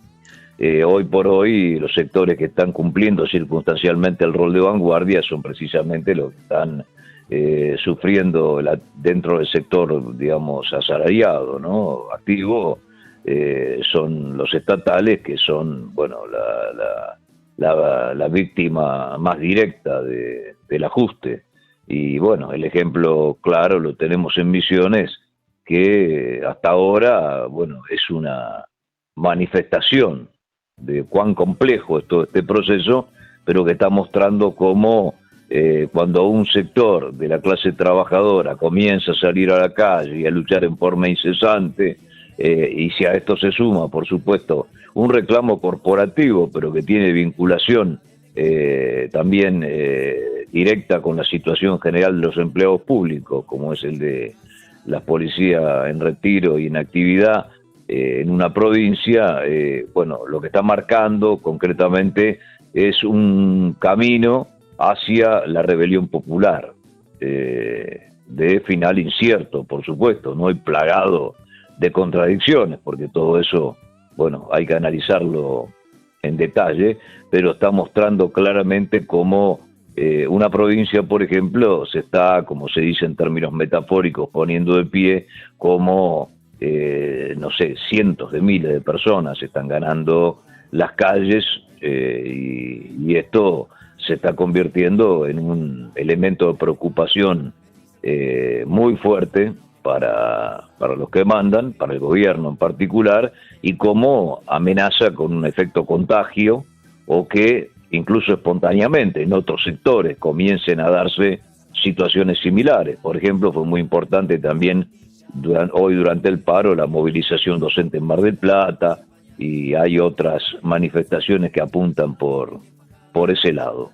Hoy por hoy los sectores que están cumpliendo circunstancialmente el rol de vanguardia son precisamente los que están sufriendo dentro del sector, digamos, asalariado, ¿no? Activo, son los estatales, que son, bueno, la víctima más directa del ajuste. Y bueno, el ejemplo claro lo tenemos en Misiones, que hasta ahora, bueno, es una manifestación de cuán complejo es todo este proceso, pero que está mostrando cómo cuando un sector de la clase trabajadora comienza a salir a la calle y a luchar en forma incesante, y si a esto se suma, por supuesto, un reclamo corporativo, pero que tiene vinculación también directa con la situación general de los empleados públicos, como es el de la policía en retiro y en actividad en una provincia, bueno, lo que está marcando concretamente es un camino hacia la rebelión popular, de final incierto, por supuesto, no hay plagado de contradicciones, porque todo eso, bueno, hay que analizarlo en detalle, pero está mostrando claramente cómo una provincia, por ejemplo, se está, como se dice en términos metafóricos, poniendo de pie, como, no sé, cientos de miles de personas están ganando las calles, y esto se está convirtiendo en un elemento de preocupación muy fuerte para los que mandan, para el gobierno en particular, y como amenaza con un efecto contagio, o que incluso espontáneamente en otros sectores comiencen a darse situaciones similares. Por ejemplo, fue muy importante también hoy durante el paro la movilización docente en Mar del Plata, y hay otras manifestaciones que apuntan por ese lado.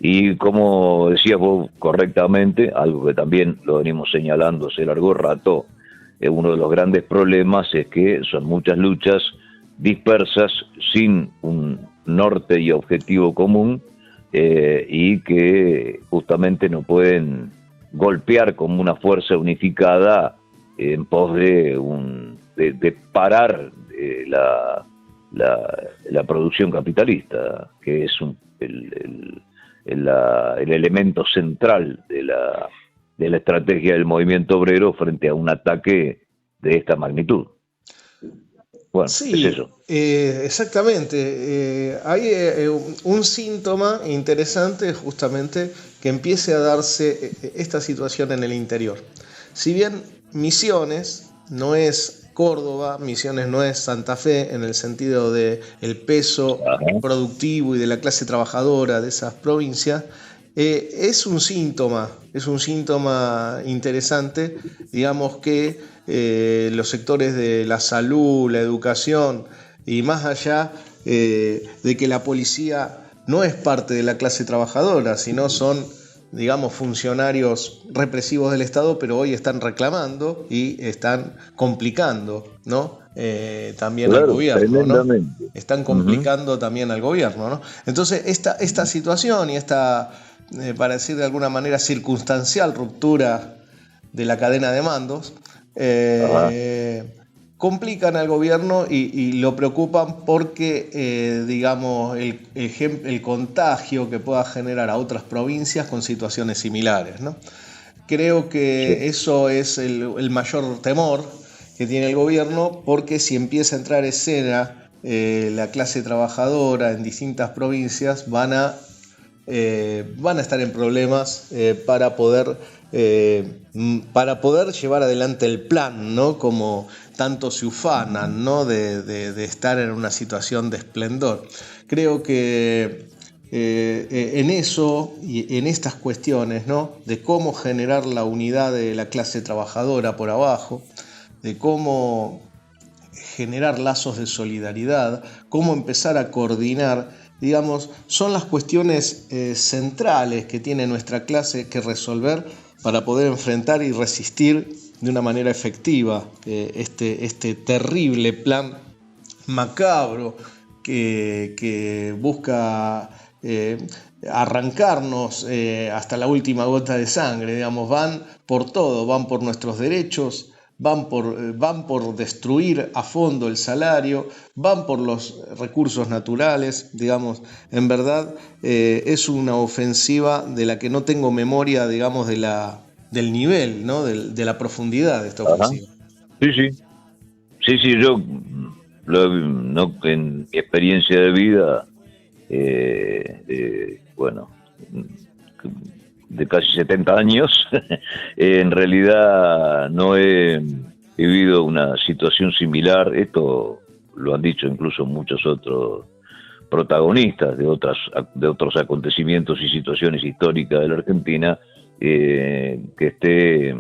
Y como decías vos correctamente, algo que también lo venimos señalando hace largo rato, uno de los grandes problemas es que son muchas luchas dispersas sin un norte y objetivo común, y que justamente no pueden golpear como una fuerza unificada en pos de parar la producción capitalista, que es el elemento central de la estrategia del movimiento obrero frente a un ataque de esta magnitud. Bueno, sí, es eso. Exactamente. Hay un síntoma interesante justamente que empiece a darse esta situación en el interior. Si bien Misiones no es Córdoba, Misiones no es Santa Fe en el sentido de el peso productivo y de la clase trabajadora de esas provincias, es un síntoma interesante, digamos que los sectores de la salud, la educación y más allá de que la policía no es parte de la clase trabajadora, sino son, digamos, funcionarios represivos del Estado, pero hoy están reclamando y están complicando, ¿no? También al gobierno, ¿no? Están complicando también al gobierno, ¿no? Entonces esta situación y esta, para decir de alguna manera, circunstancial ruptura de la cadena de mandos, complican al gobierno y lo preocupan porque, digamos, el contagio que pueda generar a otras provincias con situaciones similares, ¿no? Creo que eso es el mayor temor que tiene el gobierno, porque si empieza a entrar en escena la clase trabajadora en distintas provincias, van a estar en problemas para poder llevar adelante el plan, ¿no? Como tanto se ufanan, ¿no? de estar en una situación de esplendor. Creo que en eso y en estas cuestiones, ¿no? De cómo generar la unidad de la clase trabajadora por abajo, de cómo generar lazos de solidaridad, cómo empezar a coordinar, digamos, son las cuestiones centrales que tiene nuestra clase que resolver para poder enfrentar y resistir de una manera efectiva este terrible plan macabro que busca arrancarnos hasta la última gota de sangre, digamos, van por todo, van por nuestros derechos, van por destruir a fondo el salario, van por los recursos naturales, digamos. En verdad es una ofensiva de la que no tengo memoria, digamos, del nivel, ¿no? De la profundidad de esta ofensiva. Sí, yo no, en mi experiencia de vida, bueno, de casi 70 años, en realidad no he vivido una situación similar. Esto lo han dicho incluso muchos otros protagonistas de otros acontecimientos y situaciones históricas de la Argentina, que esté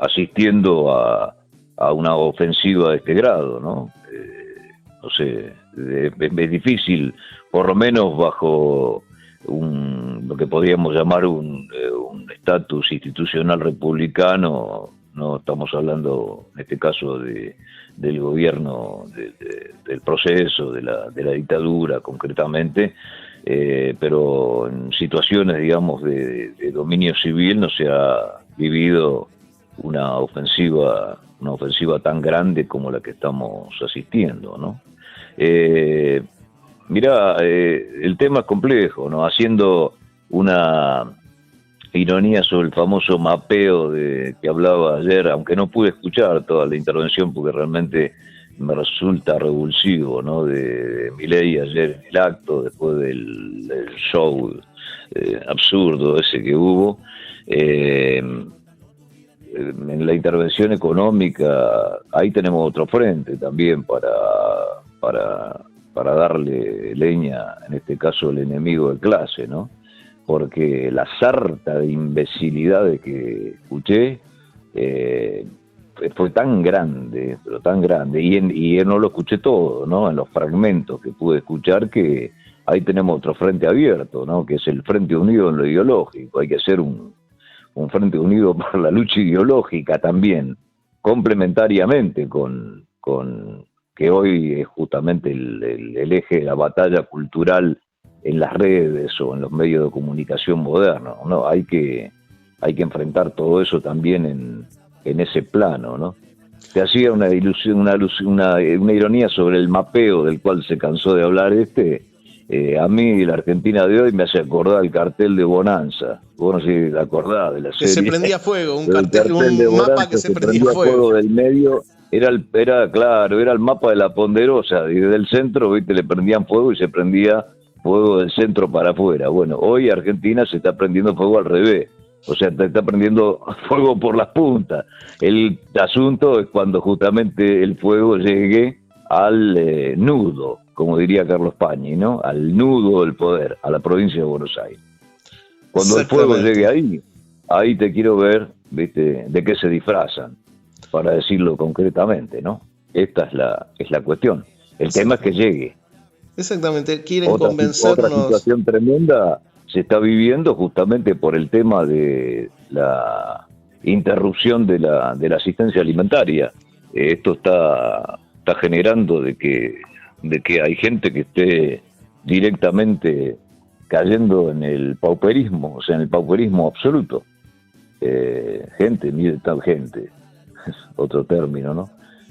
asistiendo a una ofensiva de este grado, ¿no? No sé, es difícil, por lo menos bajo lo que podríamos llamar un estatus institucional republicano. No estamos hablando en este caso del gobierno, del proceso, de la dictadura concretamente, pero en situaciones, digamos, de dominio civil no se ha vivido una ofensiva tan grande como la que estamos asistiendo, ¿no? Mirá, el tema es complejo, ¿no? Haciendo una ironía sobre el famoso mapeo que hablaba ayer, aunque no pude escuchar toda la intervención porque realmente me resulta revulsivo, ¿no? De Milei ayer en el acto, después del show absurdo ese que hubo. En la intervención económica, ahí tenemos otro frente también para darle leña, en este caso, al enemigo de clase, ¿no? Porque la sarta de imbecilidades que escuché fue tan grande, pero tan grande, y no lo escuché todo, ¿no? En los fragmentos que pude escuchar, que ahí tenemos otro frente abierto, ¿no? Que es el Frente Unido en lo ideológico. Hay que hacer un Frente Unido para la lucha ideológica también, complementariamente con que hoy es justamente el eje de la batalla cultural en las redes o en los medios de comunicación modernos, ¿no? Hay que enfrentar todo eso también en ese plano, ¿no? Te hacía una ironía sobre el mapeo del cual se cansó de hablar a mí la Argentina de hoy me hace acordar el cartel de Bonanza. Vos no sé si te acordás de la serie. Que se prendía fuego, un cartel mapa que se prendía fuego. Del medio era el mapa de la Ponderosa, y desde el centro, viste, le prendían fuego y se prendía fuego del centro para afuera. Bueno, hoy Argentina se está prendiendo fuego al revés. O sea, te está prendiendo fuego por las puntas. El asunto es cuando justamente el fuego llegue al nudo, como diría Carlos Pañi, ¿no? Al nudo del poder, a la provincia de Buenos Aires. Cuando el fuego llegue ahí te quiero ver, ¿viste?, de qué se disfrazan, para decirlo concretamente, ¿no? Esta es la cuestión. El tema es que llegue. Exactamente, quieren convencernos. Otra situación tremenda se está viviendo justamente por el tema de la interrupción de la asistencia alimentaria. Esto está generando de que hay gente que esté directamente cayendo en el pauperismo, o sea, en el pauperismo absoluto. Gente, es otro término, ¿no?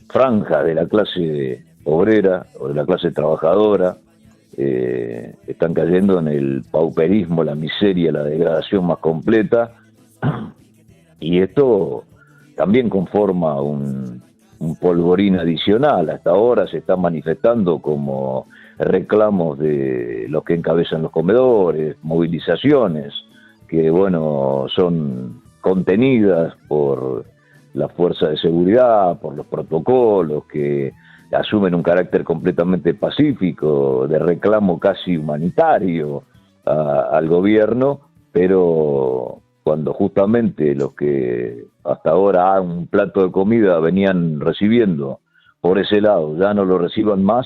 Franjas de la clase obrera o de la clase trabajadora están cayendo en el pauperismo, la miseria, la degradación más completa, y esto también conforma un polvorín adicional. Hasta ahora se están manifestando como reclamos de los que encabezan los comedores, movilizaciones que, bueno, son contenidas por la fuerza de seguridad, por los protocolos que asumen un carácter completamente pacífico, de reclamo casi humanitario al gobierno, pero cuando justamente los que hasta ahora un plato de comida venían recibiendo por ese lado ya no lo reciban más,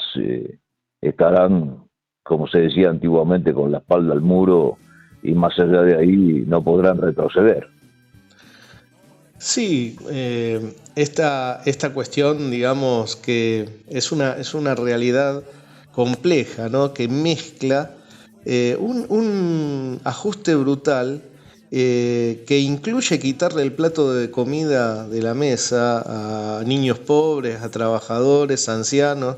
estarán, como se decía antiguamente, con la espalda al muro, y más allá de ahí no podrán retroceder. Sí, esta cuestión, digamos, que es una realidad compleja, ¿no? Que mezcla un ajuste brutal que incluye quitarle el plato de comida de la mesa a niños pobres, a trabajadores, a ancianos,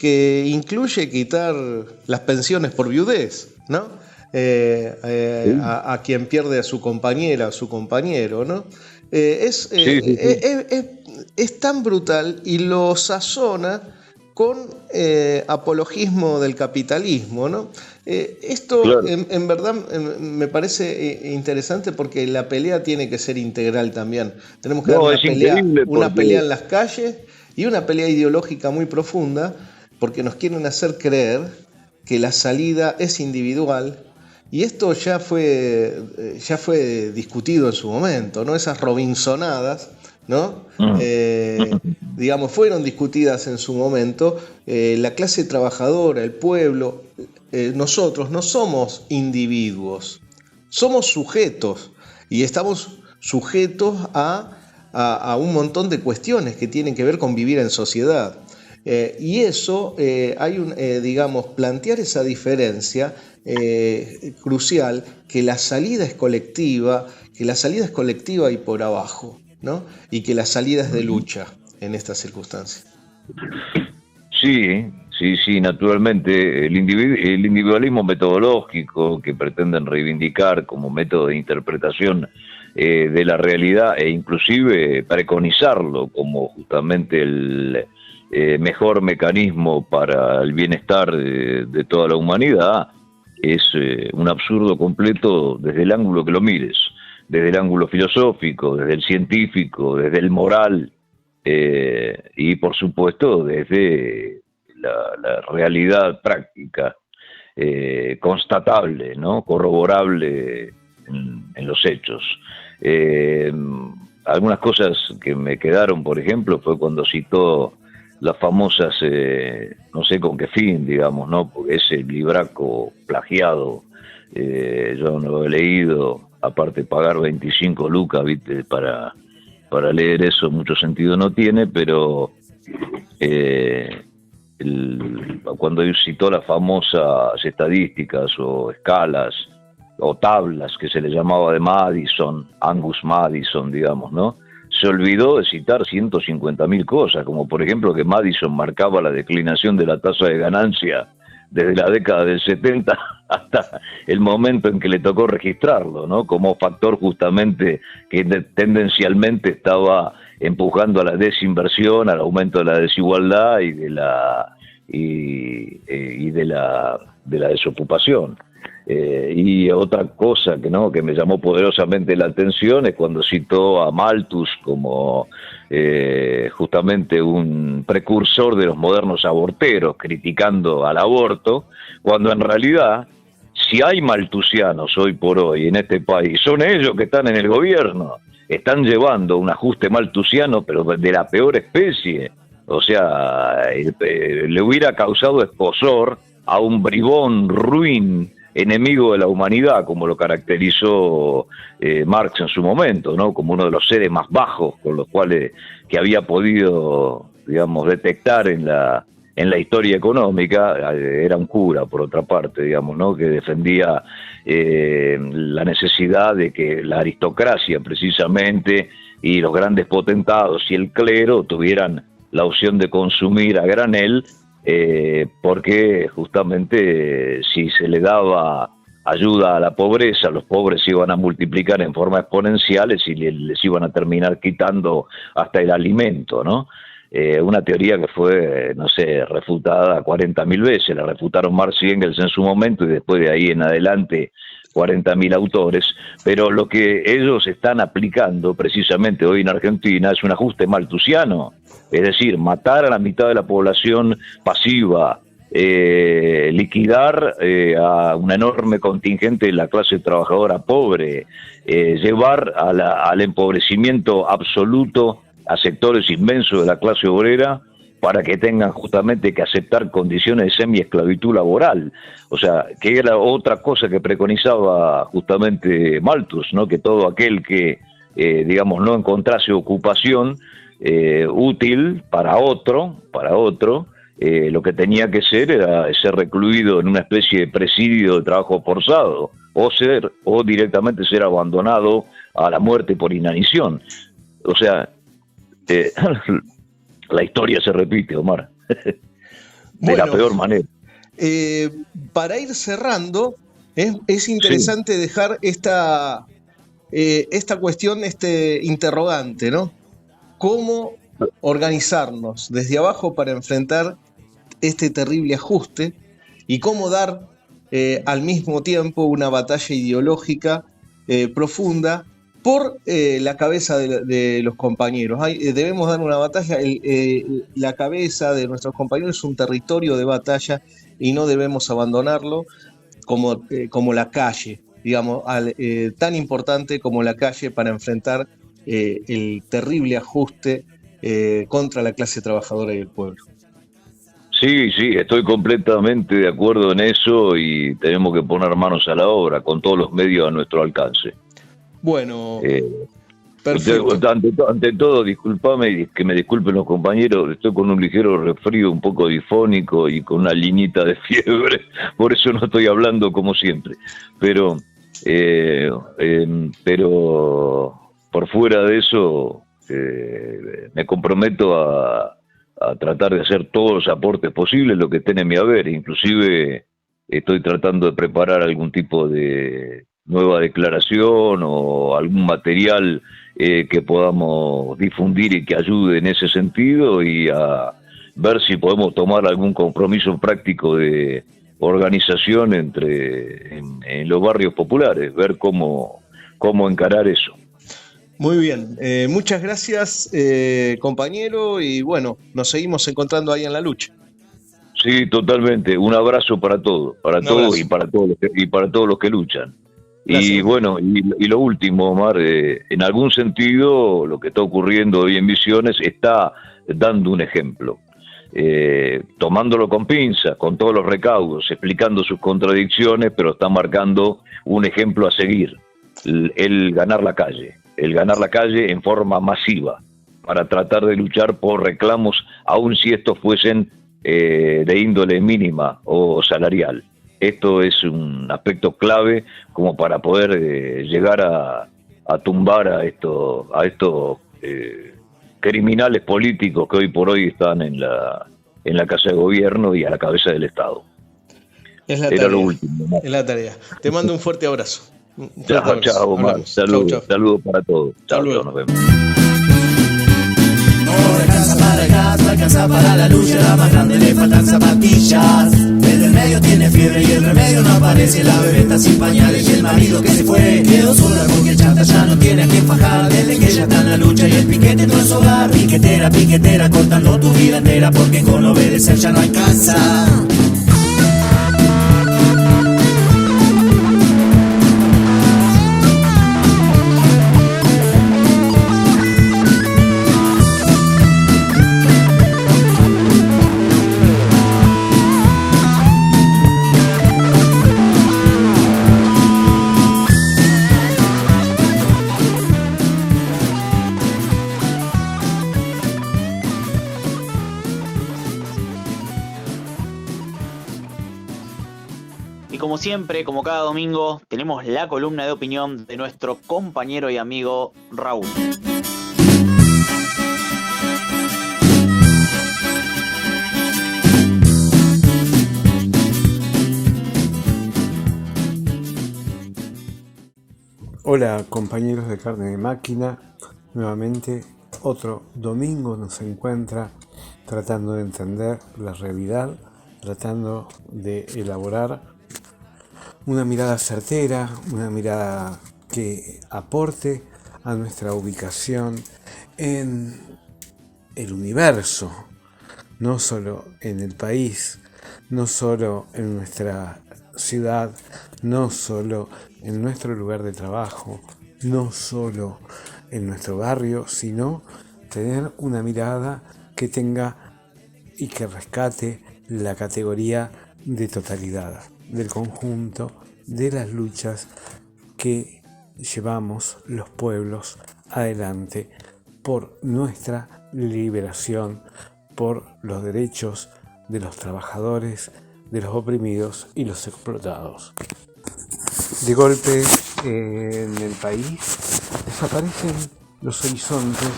que incluye quitar las pensiones por viudez, ¿no? A quien pierde a su compañera o su compañero, ¿no? Es tan brutal y lo sazona con apologismo del capitalismo, ¿no? Esto, claro, en verdad me parece interesante, porque la pelea tiene que ser integral también. Tenemos que dar una pelea en las calles y una pelea ideológica muy profunda, porque nos quieren hacer creer que la salida es individual. Y esto ya fue discutido en su momento, ¿no? Esas robinsonadas, ¿no? Digamos, fueron discutidas en su momento. La clase trabajadora, el pueblo, nosotros no somos individuos, somos sujetos, y estamos sujetos a un montón de cuestiones que tienen que ver con vivir en sociedad. Y eso, digamos, plantear esa diferencia crucial, que la salida es colectiva, y por abajo, ¿no? Y que la salida es de lucha en estas circunstancias. Sí, naturalmente. El individualismo metodológico que pretenden reivindicar como método de interpretación de la realidad, e inclusive preconizarlo como justamente el mejor mecanismo para el bienestar de toda la humanidad, es un absurdo completo desde el ángulo que lo mires, desde el ángulo filosófico, desde el científico, desde el moral, y por supuesto desde la realidad práctica, constatable, ¿no? Corroborable en los hechos. Algunas cosas que me quedaron, por ejemplo, fue cuando citó las famosas, no sé con qué fin, digamos, ¿no? Porque ese libraco plagiado, yo no lo he leído, aparte pagar 25 lucas, ¿viste? Para leer eso mucho sentido no tiene, pero cuando citó las famosas estadísticas o escalas o tablas que se le llamaba de Madison, Angus Madison, digamos, ¿no? Se olvidó de citar 150.000 cosas, como por ejemplo que Madison marcaba la declinación de la tasa de ganancia desde la década del 70 hasta el momento en que le tocó registrarlo, ¿no? Como factor justamente que tendencialmente estaba empujando a la desinversión, al aumento de la desigualdad y de la desocupación. Y otra cosa que me llamó poderosamente la atención es cuando citó a Malthus como justamente un precursor de los modernos aborteros, criticando al aborto, cuando en realidad, si hay malthusianos hoy por hoy en este país, son ellos que están en el gobierno, están llevando un ajuste malthusiano, pero de la peor especie. O sea, le hubiera causado escozor a un bribón ruin, enemigo de la humanidad, como lo caracterizó Marx en su momento, ¿no? Como uno de los seres más bajos con los cuales que había podido, digamos, detectar en la historia económica. Era un cura, por otra parte, digamos, ¿no? Que defendía la necesidad de que la aristocracia, precisamente, y los grandes potentados y el clero tuvieran la opción de consumir a granel, porque justamente si se le daba ayuda a la pobreza, los pobres se iban a multiplicar en forma exponencial y les iban a terminar quitando hasta el alimento, ¿no? Una teoría que fue, no sé, refutada 40.000 veces, la refutaron Marx y Engels en su momento y después de ahí en adelante 40.000 autores, pero lo que ellos están aplicando precisamente hoy en Argentina es un ajuste malthusiano, es decir, matar a la mitad de la población pasiva, liquidar a un enorme contingente de la clase trabajadora pobre, llevar al empobrecimiento absoluto a sectores inmensos de la clase obrera para que tengan justamente que aceptar condiciones de semiesclavitud laboral. O sea, que era otra cosa que preconizaba justamente Malthus, ¿no? Que todo aquel que, digamos, no encontrase ocupación útil para otro, lo que tenía que ser era ser recluido en una especie de presidio de trabajo forzado, o directamente ser abandonado a la muerte por inanición. O sea, la historia se repite, Omar, de la peor manera. Para ir cerrando, es interesante dejar esta cuestión, este interrogante, ¿no? ¿Cómo organizarnos desde abajo para enfrentar este terrible ajuste y cómo dar al mismo tiempo una batalla ideológica profunda por la cabeza de los compañeros? Debemos dar una batalla, la cabeza de nuestros compañeros es un territorio de batalla y no debemos abandonarlo como la calle, digamos, tan importante como la calle para enfrentar el terrible ajuste contra la clase trabajadora y el pueblo. Sí, estoy completamente de acuerdo en eso y tenemos que poner manos a la obra con todos los medios a nuestro alcance. Bueno, perfecto. Ante todo, discúlpame, que me disculpen los compañeros, estoy con un ligero resfrío, un poco difónico y con una liñita de fiebre, por eso no estoy hablando como siempre. Pero por fuera de eso, me comprometo a tratar de hacer todos los aportes posibles, lo que esté en mi haber. Inclusive estoy tratando de preparar algún tipo de nueva declaración o algún material que podamos difundir y que ayude en ese sentido, y a ver si podemos tomar algún compromiso práctico de organización en los barrios populares, ver cómo encarar eso. Muy bien, muchas gracias, compañero, y bueno, nos seguimos encontrando ahí en la lucha. Sí, totalmente. Un abrazo para todos, y para todos los que luchan. Gracias. Y bueno, y lo último, Omar, en algún sentido lo que está ocurriendo hoy en Misiones está dando un ejemplo, tomándolo con pinzas, con todos los recaudos, explicando sus contradicciones, pero está marcando un ejemplo a seguir, el ganar la calle en forma masiva, para tratar de luchar por reclamos, aun si estos fuesen de índole mínima o salarial. Esto es un aspecto clave como para poder llegar a tumbar a estos criminales políticos que hoy por hoy están en la Casa de Gobierno y a la cabeza del Estado. Es la Era tarea. lo último, ¿no? Es la tarea. Te mando un fuerte abrazo. Chao, Omar. Saludos para todos. Chao, nos vemos. No le alcanza para la lucha, la más grande le faltan zapatillas. El del medio tiene fiebre y el remedio no aparece. La bebé está sin pañales y el marido que se fue quedó sola porque el chanta ya no tiene a quien fajar. Desde que ella está en la lucha y el piquete no es hogar. Piquetera, piquetera, cortando tu vida entera porque con obedecer ya no alcanza. Como siempre, como cada domingo, tenemos la columna de opinión de nuestro compañero y amigo Raúl. Hola compañeros de Carne de Máquina, nuevamente otro domingo nos encuentra tratando de entender la realidad, tratando de elaborar una mirada certera, una mirada que aporte a nuestra ubicación en el universo, no solo en el país, no solo en nuestra ciudad, no solo en nuestro lugar de trabajo, no solo en nuestro barrio, sino tener una mirada que tenga y que rescate la categoría de totalidad, del conjunto de las luchas que llevamos los pueblos adelante por nuestra liberación, por los derechos de los trabajadores, de los oprimidos y los explotados. De golpe en el país desaparecen los horizontes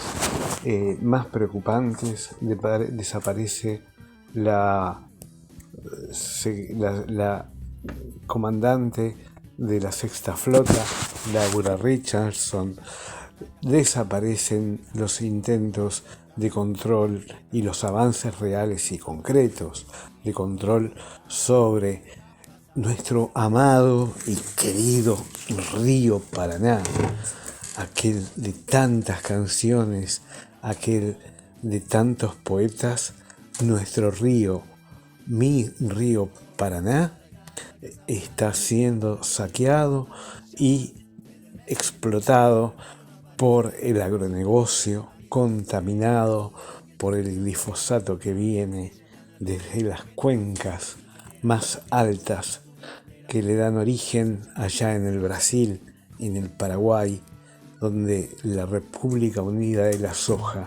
más preocupantes, desaparece la comandante de la sexta flota, Laura Richardson, desaparecen los intentos de control y los avances reales y concretos de control sobre nuestro amado y querido río Paraná, aquel de tantas canciones, aquel de tantos poetas. Nuestro río, mi río Paraná, está siendo saqueado y explotado por el agronegocio, contaminado por el glifosato que viene desde las cuencas más altas que le dan origen allá en el Brasil, en el Paraguay, donde la República Unida de la Soja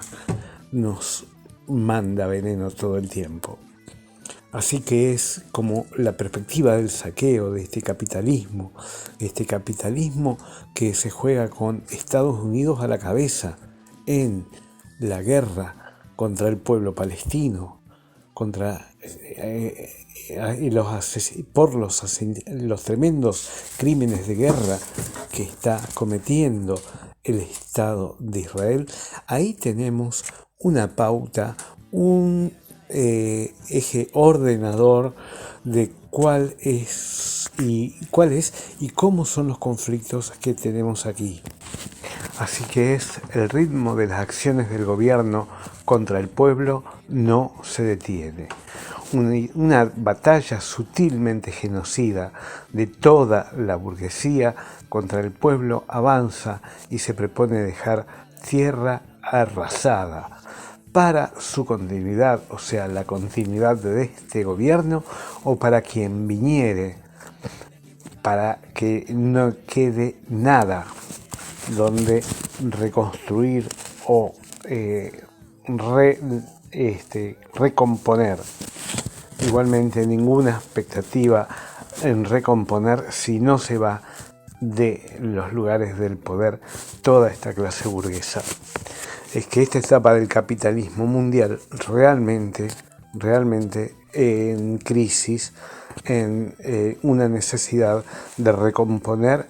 nos manda veneno todo el tiempo. Así que es como la perspectiva del saqueo de este capitalismo que se juega con Estados Unidos a la cabeza en la guerra contra el pueblo palestino, contra los tremendos crímenes de guerra que está cometiendo el Estado de Israel. Ahí tenemos una pauta, un eje ordenador de cuál es y cómo son los conflictos que tenemos aquí. Así que es el ritmo de las acciones del gobierno contra el pueblo no se detiene. Una batalla sutilmente genocida de toda la burguesía contra el pueblo avanza y se propone dejar tierra arrasada para su continuidad, o sea, la continuidad de este gobierno o para quien viniere, para que no quede nada donde reconstruir o recomponer. igualmente ninguna expectativa en recomponer si no se va de los lugares del poder toda esta clase burguesa. Es que esta etapa del capitalismo mundial realmente en crisis, en una necesidad de recomponer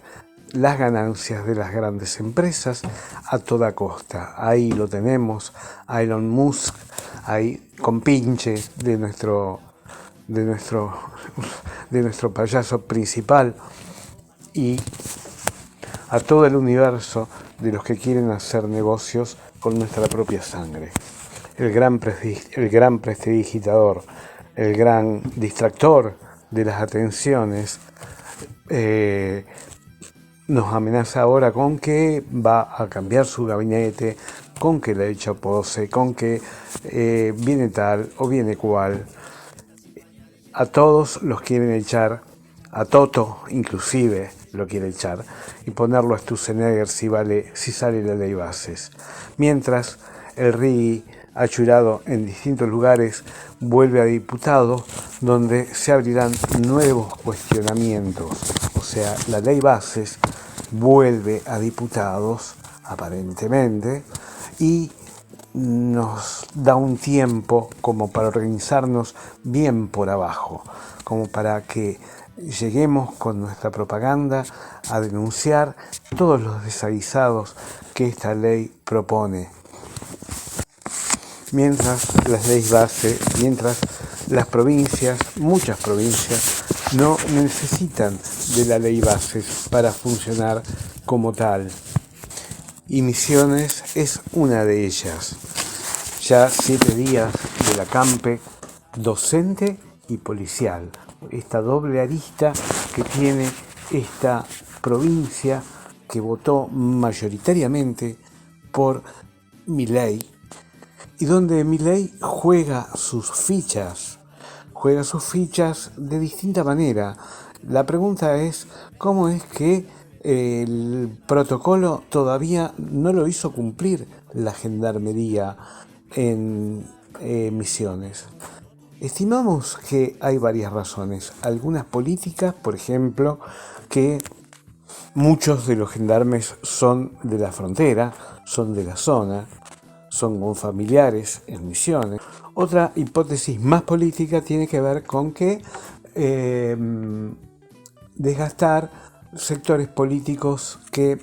las ganancias de las grandes empresas a toda costa. Ahí lo tenemos, a Elon Musk, ahí compinche de nuestro payaso principal, y a todo el universo de los que quieren hacer negocios con nuestra propia sangre. El gran prestidigitador, el gran distractor de las atenciones, nos amenaza ahora con que va a cambiar su gabinete, con que le ha hecho pose, con que viene tal o viene cual. A todos los quieren echar, a Toto inclusive lo quiere echar, y ponerlo a Sturzenegger si sale la ley Bases. Mientras el Rigui, achurado en distintos lugares, vuelve a diputado, donde se abrirán nuevos cuestionamientos. O sea, la ley Bases vuelve a diputados, aparentemente, y nos da un tiempo como para organizarnos bien por abajo, como para que lleguemos con nuestra propaganda a denunciar todos los desaguisados que esta ley propone. Mientras las leyes base, mientras las provincias, muchas provincias, no necesitan de la ley Bases para funcionar como tal. Y Misiones es una de ellas. Ya 7 días de la campe docente y policial. Esta doble arista que tiene esta provincia que votó mayoritariamente por Milei, y donde Milei juega sus fichas de distinta manera. La pregunta es, ¿cómo es que el protocolo todavía no lo hizo cumplir la Gendarmería en Misiones? Estimamos que hay varias razones. Algunas políticas, por ejemplo, que muchos de los gendarmes son de la frontera, son de la zona, son con familiares en Misiones. Otra hipótesis más política tiene que ver con que desgastar sectores políticos que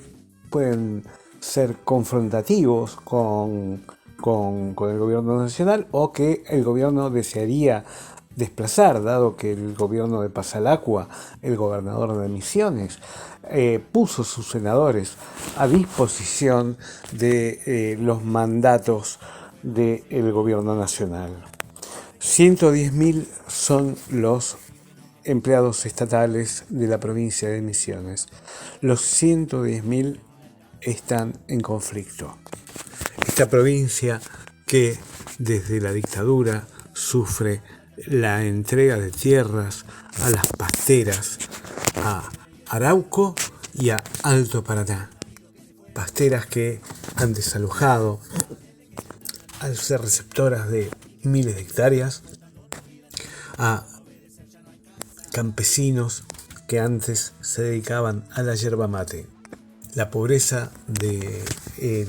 pueden ser confrontativos con el gobierno nacional, o que el gobierno desearía desplazar, dado que el gobierno de Pasalacua, el gobernador de Misiones, puso sus senadores a disposición de los mandatos del gobierno nacional. 110.000 son los empleados estatales de la provincia de Misiones. Los 110.000 están en conflicto. Esta provincia que desde la dictadura sufre la entrega de tierras a las pasteras, a Arauco y a Alto Paraná. Pasteras que han desalojado, al ser receptoras de miles de hectáreas, a campesinos que antes se dedicaban a la yerba mate. La pobreza de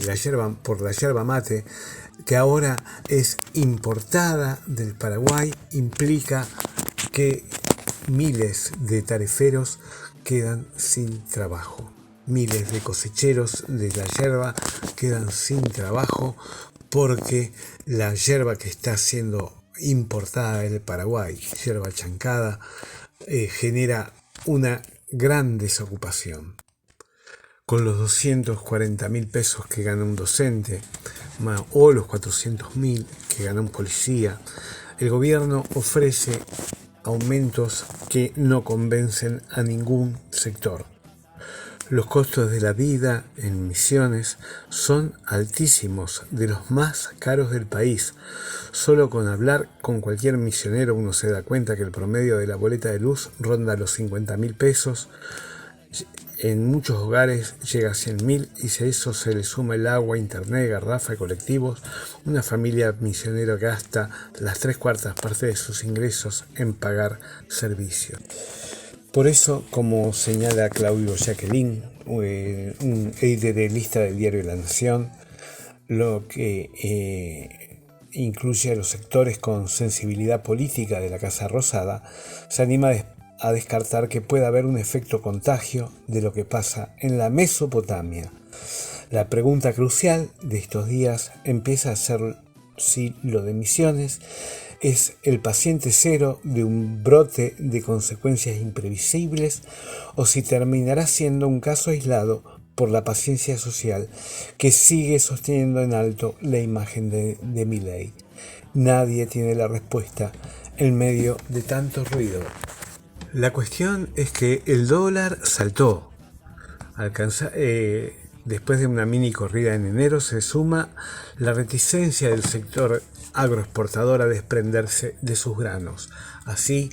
la yerba mate, que ahora es importada del Paraguay, implica que miles de tareferos quedan sin trabajo. Miles de cosecheros de la yerba quedan sin trabajo porque la yerba que está siendo importada del Paraguay, yerba chancada, genera una gran desocupación. Con los 240.000 pesos que gana un docente, o los 400.000 que gana un policía, el gobierno ofrece aumentos que no convencen a ningún sector. Los costos de la vida en Misiones son altísimos, de los más caros del país. Solo con hablar con cualquier misionero uno se da cuenta que el promedio de la boleta de luz ronda los 50.000 pesos. en muchos hogares llega a 100.000 y si a eso se le suma el agua, internet, garrafa y colectivos, una familia misionera gasta las 3/4 partes de sus ingresos en pagar servicios. Por eso, como señala Claudio Jacqueline, un editorialista del diario La Nación, lo que incluye a los sectores con sensibilidad política de la Casa Rosada, se anima a descartar que pueda haber un efecto contagio de lo que pasa en la Mesopotamia. La pregunta crucial de estos días empieza a ser si lo de Misiones es el paciente cero de un brote de consecuencias imprevisibles o si terminará siendo un caso aislado por la paciencia social que sigue sosteniendo en alto la imagen de Milei. Nadie tiene la respuesta en medio de tanto ruido. La cuestión es que el dólar saltó. Después de una mini corrida en enero se suma la reticencia del sector agroexportador a desprenderse de sus granos. Así,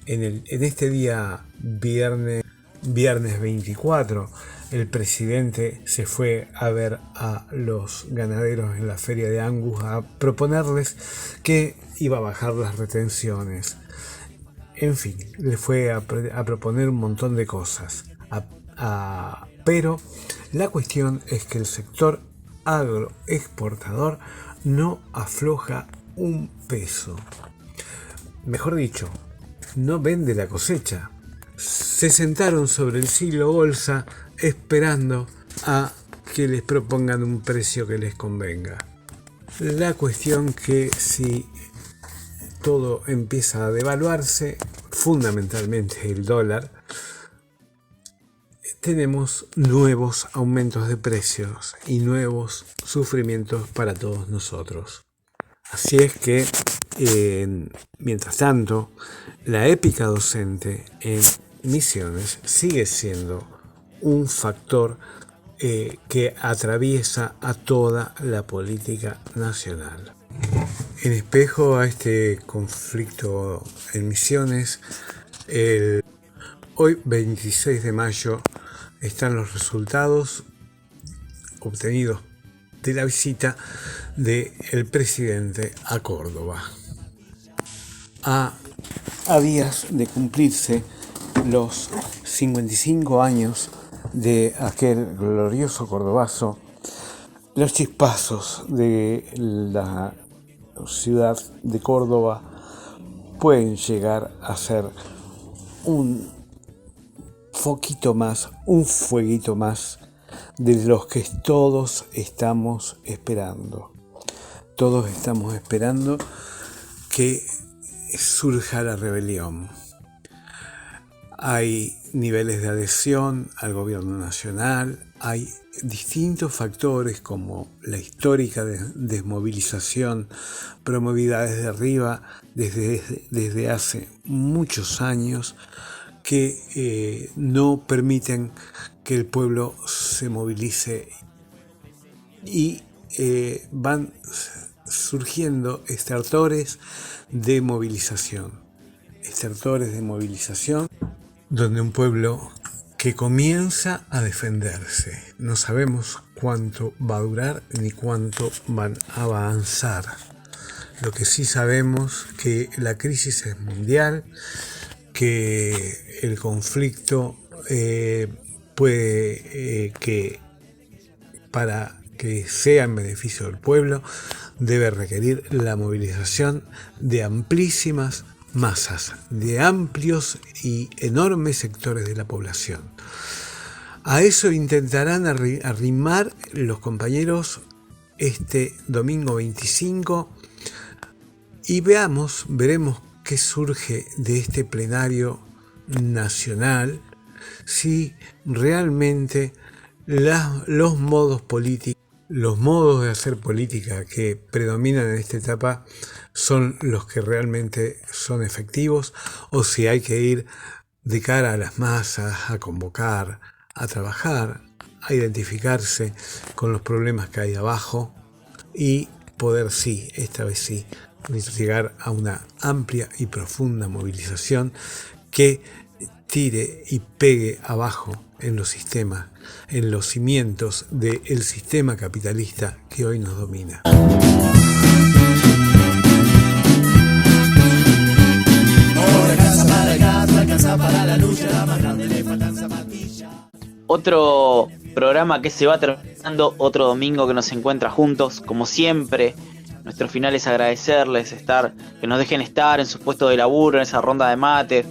en este día viernes 24, el presidente se fue a ver a los ganaderos en la feria de Angus a proponerles que iba a bajar las retenciones. En fin, le fue a proponer un montón de cosas. Pero la cuestión es que el sector agroexportador no afloja un peso. Mejor dicho, no vende la cosecha. Se sentaron sobre el siglo bolsa esperando a que les propongan un precio que les convenga. La cuestión que si todo empieza a devaluarse, fundamentalmente el dólar, tenemos nuevos aumentos de precios y nuevos sufrimientos para todos nosotros. Así es que, mientras tanto, la épica docente en Misiones sigue siendo un factor que atraviesa a toda la política nacional. En espejo a este conflicto en Misiones, hoy 26 de mayo están los resultados obtenidos de la visita del presidente a Córdoba. A días de cumplirse los 55 años de aquel glorioso cordobazo, los chispazos de la ciudad de Córdoba pueden llegar a ser un foquito más, un fueguito más de los que todos estamos esperando. Todos estamos esperando que surja la rebelión. Hay niveles de adhesión al gobierno nacional, hay distintos factores como la histórica desmovilización promovida desde arriba desde hace muchos años que no permiten que el pueblo se movilice y van surgiendo estertores de movilización donde un pueblo que comienza a defenderse. No sabemos cuánto va a durar ni cuánto van a avanzar. Lo que sí sabemos que la crisis es mundial, que el conflicto puede que para que sea en beneficio del pueblo debe requerir la movilización de amplísimas masas, de amplios y enormes sectores de la población. A eso intentarán arrimar los compañeros este domingo 25 y veremos qué surge de este plenario nacional, si realmente los modos políticos, los modos de hacer política que predominan en esta etapa son los que realmente son efectivos, o si hay que ir de cara a las masas, a convocar, a trabajar, a identificarse con los problemas que hay abajo y poder esta vez llegar a una amplia y profunda movilización que tire y pegue abajo en los sistemas, en los cimientos del sistema capitalista que hoy nos domina. Otro programa que se va terminando, otro domingo que nos encuentra juntos, como siempre. Nuestro final es agradecerles que nos dejen estar en sus puestos de laburo, en esa ronda de mate,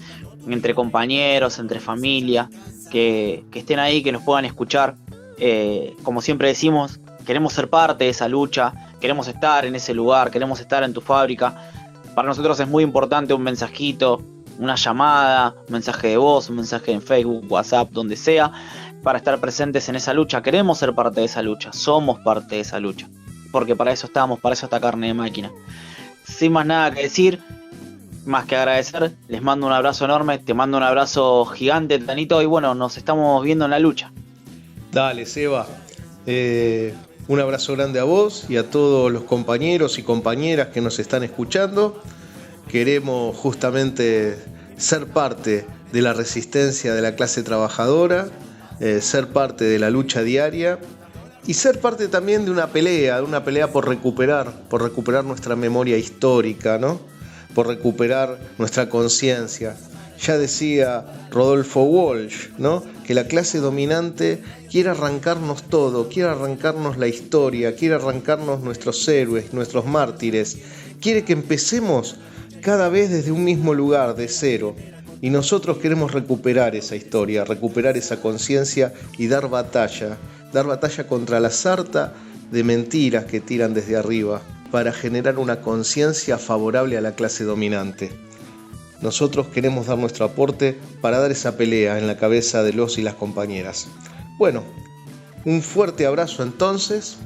entre compañeros, entre familia, que estén ahí, que nos puedan escuchar. Como siempre decimos, queremos ser parte de esa lucha, queremos estar en ese lugar, queremos estar en tu fábrica. Para nosotros es muy importante un mensajito, una llamada, un mensaje de voz, un mensaje en Facebook, WhatsApp, donde sea, para estar presentes en esa lucha. Queremos ser parte de esa lucha, somos parte de esa lucha, porque para eso estamos, para eso está Carne de Máquina. Sin más nada que decir, más que agradecer, les mando un abrazo enorme, te mando un abrazo gigante, Tanito, y bueno, nos estamos viendo en la lucha. Dale, Seba. Un abrazo grande a vos y a todos los compañeros y compañeras que nos están escuchando. Queremos justamente ser parte de la resistencia de la clase trabajadora, ser parte de la lucha diaria y ser parte también de una pelea por recuperar nuestra memoria histórica, ¿no? Por recuperar nuestra conciencia. Ya decía Rodolfo Walsh, ¿no? Que la clase dominante quiere arrancarnos todo, quiere arrancarnos la historia, quiere arrancarnos nuestros héroes, nuestros mártires, quiere que empecemos cada vez desde un mismo lugar, de cero. Y nosotros queremos recuperar esa historia, recuperar esa conciencia y dar batalla contra la sarta de mentiras que tiran desde arriba para generar una conciencia favorable a la clase dominante. Nosotros queremos dar nuestro aporte para dar esa pelea en la cabeza de los y las compañeras. Bueno, un fuerte abrazo entonces.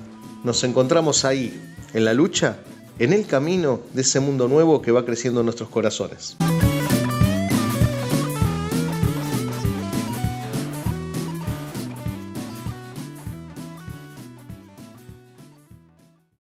Nos encontramos ahí, en la lucha, en el camino de ese mundo nuevo que va creciendo en nuestros corazones.